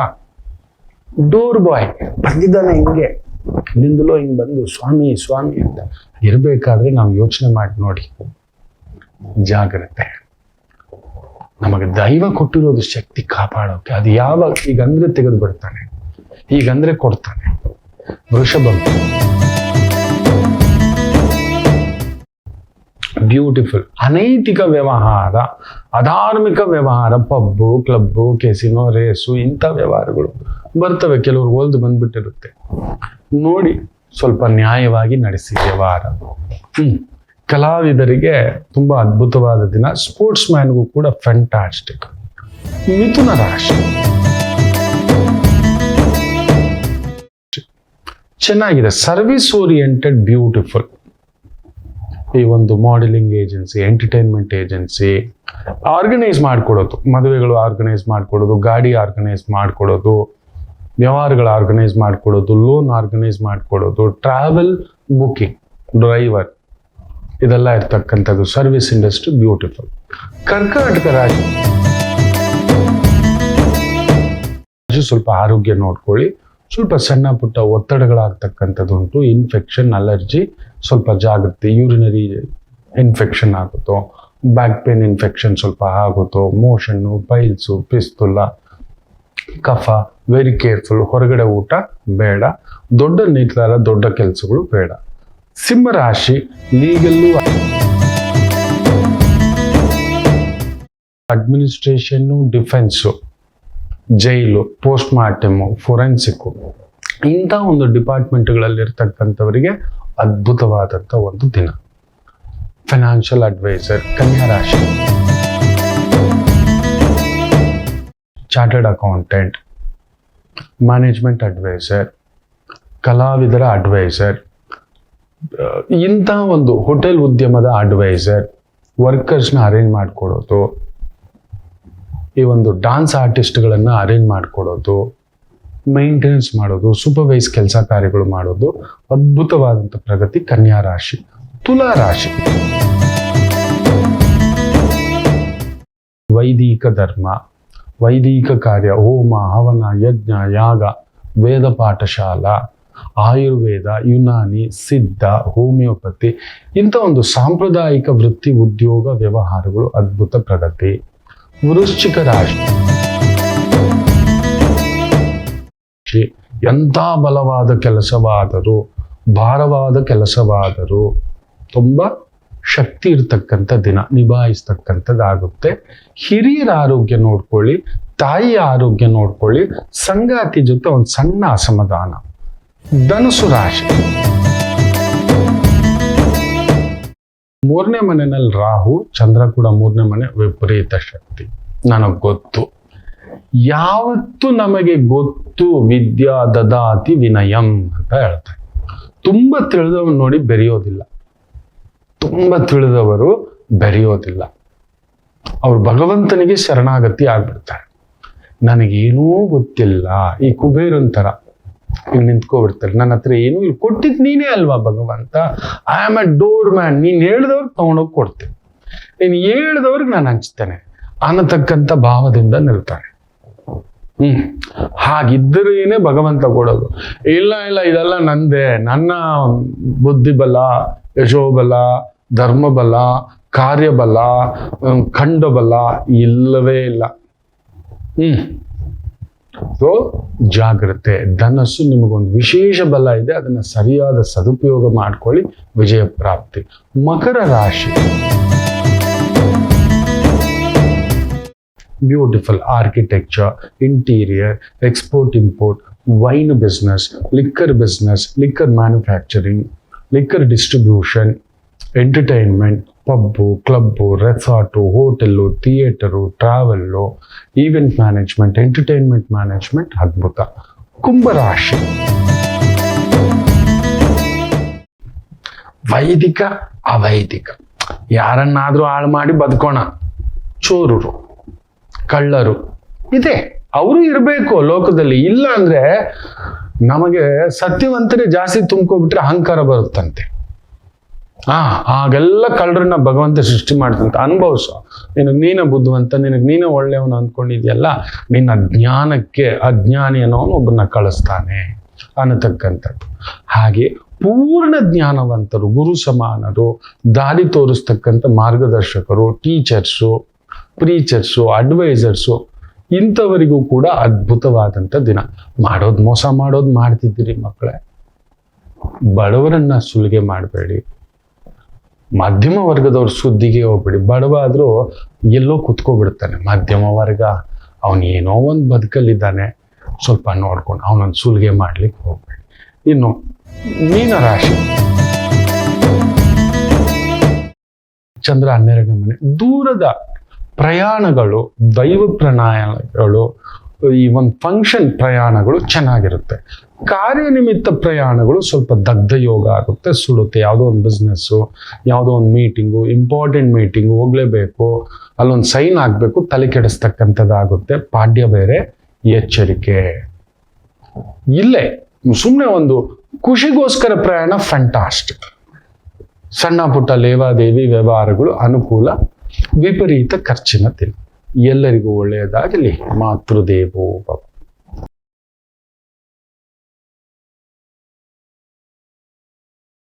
ಡೋರ್ ಬಾಯ್ ಬಂದಿದ್ದಾನೆ. ಹಿಂಗೆ ನಿಂದಲೋ ಹಿಂಗ್ ಬಂದು ಸ್ವಾಮಿ ಸ್ವಾಮಿ ಅಂತ ಇರ್ಬೇಕಾದ್ರೆ ನಾವು ಯೋಚನೆ ಮಾಡಿ ನೋಡಿ. ಜಾಗ್ರತೆ. ನಮಗೆ ದೈವ ಕೊಟ್ಟಿರೋದು ಶಕ್ತಿ ಕಾಪಾಡೋಕೆ. ಅದು ಯಾವಾಗ ಈಗಂದ್ರೆ ತೆಗೆದು ಬಿಡ್ತಾನೆ, ಈಗಂದ್ರೆ ಕೊಡ್ತಾನೆ. ವೃಷಭ ಬ್ಯೂಟಿಫುಲ್. ಅನೈತಿಕ ವ್ಯವಹಾರ, ಅಧಾರ್ಮಿಕ ವ್ಯವಹಾರ, ಪಬ್ಬು, ಕ್ಲಬ್ಬು, ಕೆಸಿನೋ, ರೇಸು, ಇಂಥ ವ್ಯವಹಾರಗಳು ಬರ್ತವೆ. ಕೆಲವರು ಓಲ್ದು ಬಂದ್ಬಿಟ್ಟಿರುತ್ತೆ. ನೋಡಿ, ಸ್ವಲ್ಪ ನ್ಯಾಯವಾಗಿ ನಡೆಸಿ ವ್ಯವಹಾರ. ಕಲಾವಿದರಿಗೆ ತುಂಬಾ ಅದ್ಭುತವಾದ ದಿನ. ಸ್ಪೋರ್ಟ್ಸ್ ಮ್ಯಾನ್ಗೂ ಕೂಡ ಫ್ಯಾಂಟಾಸ್ಟಿಕ್. ಮಿಥುನ ರಾಶಿ ಚೆನ್ನಾಗಿದೆ. Service oriented, beautiful. ಈ ಒಂದು modelling agency, entertainment agency organise ಮಾಡಿಕೊಡೋದು, ಮದುವೆಗಳು ಆರ್ಗನೈಸ್ ಮಾಡಿಕೊಡೋದು, ಗಾಡಿ ಆರ್ಗನೈಸ್ ಮಾಡಿಕೊಡೋದು, ವ್ಯವಹಾರಗಳು ಆರ್ಗನೈಸ್ ಮಾಡಿಕೊಡೋದು, ಲೋನ್ ಆರ್ಗನೈಸ್ ಮಾಡಿಕೊಡೋದು, ಟ್ರಾವೆಲ್ ಬುಕಿಂಗ್, ಡ್ರೈವರ್, ಇದೆಲ್ಲ ಇರ್ತಕ್ಕಂಥದ್ದು. Service industry beautiful. ಕರ್ನಾಟಕ ರಾಜ್ಯ ಸ್ವಲ್ಪ ಆರೋಗ್ಯ ನೋಡ್ಕೊಳ್ಳಿ. ಸ್ವಲ್ಪ ಸಣ್ಣ ಪುಟ್ಟ ಒತ್ತಡಗಳಾಗ್ತಕ್ಕಂಥದ್ದು ಉಂಟು. ಇನ್ಫೆಕ್ಷನ್, ಅಲರ್ಜಿ, ಸ್ವಲ್ಪ ಜಾಗೃತಿ. ಯೂರಿನರಿ ಇನ್ಫೆಕ್ಷನ್ ಆಗುತ್ತೋ, ಬ್ಯಾಕ್ ಪೇನ್ ಇನ್ಫೆಕ್ಷನ್ ಸ್ವಲ್ಪ ಆಗುತ್ತೋ, ಮೋಷನ್ನು, ಪೈಲ್ಸು, ಪಿಸ್ತುಲ, ಕಫ. Very careful. ಹೊರಗಡೆ ಊಟ ಬೇಡ, ದೊಡ್ಡ ನಿರ್ಧಾರ, ದೊಡ್ಡ ಕೆಲಸಗಳು ಬೇಡ. ಸಿಂಹರಾಶಿ ಲೀಗಲ್ಲು, ಅಡ್ಮಿನಿಸ್ಟ್ರೇಷನ್ನು, ಡಿಫೆನ್ಸು, ಜೈಲು, ಪೋಸ್ಟ್ ಮಾರ್ಟಮು, ಫೊರೆನ್ಸಿಕ್ಕು, ಇಂಥ ಒಂದು ಡಿಪಾರ್ಟ್ಮೆಂಟ್ಗಳಲ್ಲಿ ಇರ್ತಕ್ಕಂಥವರಿಗೆ ಅದ್ಭುತವಾದಂಥ ಒಂದು ದಿನ. ಫೈನಾನ್ಷಿಯಲ್ ಅಡ್ವೈಸರ್, ಕನ್ಯಾ ರಾಶಿ, ಚಾರ್ಟರ್ಡ್ ಅಕೌಂಟೆಂಟ್, ಮ್ಯಾನೇಜ್ಮೆಂಟ್ ಅಡ್ವೈಸರ್, ಕಲಾವಿದರ ಅಡ್ವೈಸರ್, ಇಂಥ ಒಂದು ಹೋಟೆಲ್ ಉದ್ಯಮದ ಅಡ್ವೈಸರ್, ವರ್ಕರ್ಸ್ನ ಅರೇಂಜ್ ಮಾಡಿಕೊಡೋದು, ಈ ಒಂದು ಡಾನ್ಸ್ ಆರ್ಟಿಸ್ಟ್ಗಳನ್ನು ಅರೇಂಜ್ ಮಾಡಿಕೊಡೋದು, ಮೈಂಟೆನೆನ್ಸ್ ಮಾಡೋದು, ಸೂಪರ್ವೈಸ್ ಕೆಲಸ ಕಾರ್ಯಗಳು ಮಾಡೋದು, ಅದ್ಭುತವಾದಂಥ ಪ್ರಗತಿ. ಕನ್ಯಾ ರಾಶಿ. ತುಲಾ ರಾಶಿ ವೈದಿಕ ಧರ್ಮ, ವೈದಿಕ ಕಾರ್ಯ, ಹೋಮ, ಹವನ, ಯಜ್ಞ, ಯಾಗ, ವೇದ ಪಾಠಶಾಲಾ, ಆಯುರ್ವೇದ, ಯುನಾನಿ, ಸಿದ್ಧ, ಹೋಮಿಯೋಪತಿ, ಇಂಥ ಒಂದು ಸಾಂಪ್ರದಾಯಿಕ ವೃತ್ತಿ, ಉದ್ಯೋಗ, ವ್ಯವಹಾರಗಳು ಅದ್ಭುತ ಪ್ರಗತಿ. ವೃಶ್ಚಿಕ ರಾಶಿ ಎಂಥ ಬಲವಾದ ಕೆಲಸವಾದರೂ, ಭಾರವಾದ ಕೆಲಸವಾದರೂ ತುಂಬಾ ಶಕ್ತಿ ಇರ್ತಕ್ಕಂಥ ದಿನ, ನಿಭಾಯಿಸ್ತಕ್ಕಂಥದ್ದಾಗುತ್ತೆ. ಹಿರಿಯರ ಆರೋಗ್ಯ ನೋಡ್ಕೊಳ್ಳಿ, ತಾಯಿಯ ಆರೋಗ್ಯ ನೋಡ್ಕೊಳ್ಳಿ, ಸಂಗಾತಿ ಜೊತೆ ಒಂದು ಸಣ್ಣ ಅಸಮಾಧಾನ. ಧನುಸು ರಾಶಿ ಮೂರನೇ ಮನೆಯಲ್ಲಿ ರಾಹು, ಚಂದ್ರ ಕೂಡ ಮೂರನೇ ಮನೆ, ವಿಪರೀತ ಶಕ್ತಿ. ನನಗೆ ಗೊತ್ತು, ಯಾವತ್ತು ನಮಗೆ ಗೊತ್ತು, ವಿದ್ಯಾ ದದಾತಿ ವಿನಯಂ ಅಂತ ಹೇಳ್ತಾರೆ. ತುಂಬಾ ತಿಳಿದವರು ನೋಡಿ ಬೆರೆಯೋದಿಲ್ಲ, ತುಂಬಾ ತಿಳಿದವರು ಬೆರೆಯೋದಿಲ್ಲ. ಅವ್ರು ಭಗವಂತನಿಗೆ ಶರಣಾಗತಿ ಆಗ್ಬಿಡ್ತಾರೆ. ನನಗೇನೂ ಗೊತ್ತಿಲ್ಲ, ಈ ಕುಬೇರನ್ ತರ ಇಲ್ಲಿ ನಿಂತ್ಕೊಬಿಡ್ತಾರೆ. ನನ್ನ ಹತ್ರ ಏನೂ ಇಲ್ಲಿ, ಕೊಟ್ಟಿದ್ ನೀನೇ ಅಲ್ವಾ ಭಗವಂತ, I am A door man. ನೀನ್ ಹೇಳ್ದವ್ರಿಗೆ ತಗೊಂಡೋಗಿ ಕೊಡ್ತೇನೆ, ನೀನ್ ಹೇಳ್ದವ್ರಿಗೆ ನಾನು ಹಂಚ್ತೇನೆ ಅನ್ನತಕ್ಕಂಥ ಭಾವದಿಂದ ನಿಲ್ತಾನೆ. ಹಾಗಿದ್ದರೇನೆ ಭಗವಂತ ಕೊಡೋದು. ಇಲ್ಲ ಇಲ್ಲ, ಇದೆಲ್ಲ ನಂದೇ, ನನ್ನ ಬುದ್ಧಿಬಲ, ಯಶೋಬಲ, ಧರ್ಮಬಲ, ಕಾರ್ಯಬಲ, ಖಂಡಬಲ ಇಲ್ಲವೇ ಇಲ್ಲ. ಸೊ ಜಾಗ್ರತೆ. ಧನಸ್ಸು ನಿಮಗೊಂದು ವಿಶೇಷ ಬಲ ಇದೆ, ಅದನ್ನ ಸರಿಯಾದ ಸದುಪಯೋಗ ಮಾಡ್ಕೊಳ್ಳಿ, ವಿಜಯ ಪ್ರಾಪ್ತಿ. ಮಕರ ರಾಶಿ beautiful architecture, interior, export import, wine business, liquor manufacturing, liquor distribution, entertainment, pub, club, resort, hotel, theatre, travel, event management, entertainment management. ಅದ್ಭುತ. ಕುಂಭರಾಶಿ ವೈದಿಕ ಅವೈದಿಕ, ಯಾರನ್ನಾದ್ರೂ ಹಾಳು ಮಾಡಿ ಬದುಕೋಣ. ಚೋರರು, ಕಳ್ಳರು ಇದೆ, ಅವರು ಇರಬೇಕು ಲೋಕದಲ್ಲಿ. ಇಲ್ಲ ಅಂದ್ರೆ ನಮಗೆ ಸತ್ಯವಂತರೇ ಜಾಸ್ತಿ ತುಂಬ್ಕೊಬಿಟ್ರೆ ಅಹಂಕಾರ ಬರುತ್ತಂತೆ. ಆಗೆಲ್ಲ ಕಳ್ಳರನ್ನ ಭಗವಂತ ಸೃಷ್ಟಿ ಮಾಡ್ತಂತ. ಅನುಭವಿಸೋ. ನಿನಗೆ ನೀನ ಬುದ್ಧಿವಂತ, ನಿನಗೆ ನೀನೇ ಒಳ್ಳೆಯವನು ಅಂದ್ಕೊಂಡಿದ್ಯಲ್ಲ, ನಿನ್ನ ಜ್ಞಾನಕ್ಕೆ ಅಜ್ಞಾನಿ ಅನ್ನೋನು ಒಬ್ಬನ ಕಳಿಸ್ತಾನೆ ಅನ್ನತಕ್ಕಂಥದ್ದು. ಹಾಗೆ ಪೂರ್ಣ ಜ್ಞಾನವಂತರು, ಗುರು ಸಮಾನರು, ದಾರಿ ತೋರಿಸ್ತಕ್ಕಂಥ ಮಾರ್ಗದರ್ಶಕರು, ಟೀಚರ್ಸು, ಪ್ರೀಚರ್ಸು, ಅಡ್ವೈಸರ್ಸು, ಇಂಥವರಿಗೂ ಕೂಡ ಅದ್ಭುತವಾದಂಥ ದಿನ. ಮೋಸ ಮಾಡೋದು ಮಾಡ್ತಿದ್ದೀರಿ ಮಕ್ಕಳೇ. ಬಡವರನ್ನ ಸುಲಿಗೆ ಮಾಡಬೇಡಿ. ಮಧ್ಯಮ ವರ್ಗದವ್ರ ಸುದ್ದಿಗೆ ಹೋಗ್ಬೇಡಿ. ಬಡವ ಆದ್ರೂ ಎಲ್ಲೋ ಕುತ್ಕೊಬಿಡ್ತಾನೆ. ಮಧ್ಯಮ ವರ್ಗ ಅವನು ಏನೋ ಒಂದು ಬದುಕಲ್ಲಿದ್ದಾನೆ, ಸ್ವಲ್ಪ ನೋಡ್ಕೊಂಡು ಅವನೊಂದು ಸುಲಿಗೆ ಮಾಡ್ಲಿಕ್ಕೆ ಹೋಗ್ಬೇಡಿ. ಇನ್ನು ಮೀನರಾಶಿ, ಚಂದ್ರ 12ನೇ ಮನೆ. ದೂರದ ಪ್ರಯಾಣಗಳು, ದೈವ ಪ್ರಯಾಣಗಳು, ಈ ಒಂದು ಫಂಕ್ಷನ್ ಪ್ರಯಾಣಗಳು ಚೆನ್ನಾಗಿರುತ್ತೆ. ಕಾರ್ಯನಿಮಿತ್ತ ಪ್ರಯಾಣಗಳು ಸ್ವಲ್ಪ ದಗ್ಧ ಯೋಗ ಆಗುತ್ತೆ, ಸುಡುತ್ತೆ. ಯಾವುದೋ ಒಂದು ಬಿಸ್ನೆಸ್ಸು, ಯಾವುದೋ ಒಂದು ಮೀಟಿಂಗು, ಇಂಪಾರ್ಟೆಂಟ್ ಮೀಟಿಂಗು, ಹೋಗ್ಲೇಬೇಕು, ಅಲ್ಲೊಂದು ಸೈನ್ ಆಗಬೇಕು, ತಲೆ ಕೆಡಿಸ್ತಕ್ಕಂಥದ್ದಾಗುತ್ತೆ. ಪಾಡ್ಯ ಬೇರೆ, ಎಚ್ಚರಿಕೆ. ಇಲ್ಲೇ ಸುಮ್ಮನೆ ಒಂದು ಖುಷಿಗೋಸ್ಕರ ಪ್ರಯಾಣ ಫ್ಯಾಂಟಾಸ್ಟಿಕ್. ಸಣ್ಣ ಪುಟ್ಟ ಲೇವಾದೇವಿ ವ್ಯವಹಾರಗಳು ಅನುಕೂಲ. ವಿಪರೀತ ಖರ್ಚಿನ ದಿನ. ಎಲ್ಲರಿಗೂ ಒಳ್ಳೆಯದಾಗಲಿ. ಮಾತೃದೇವೋ ಭವ.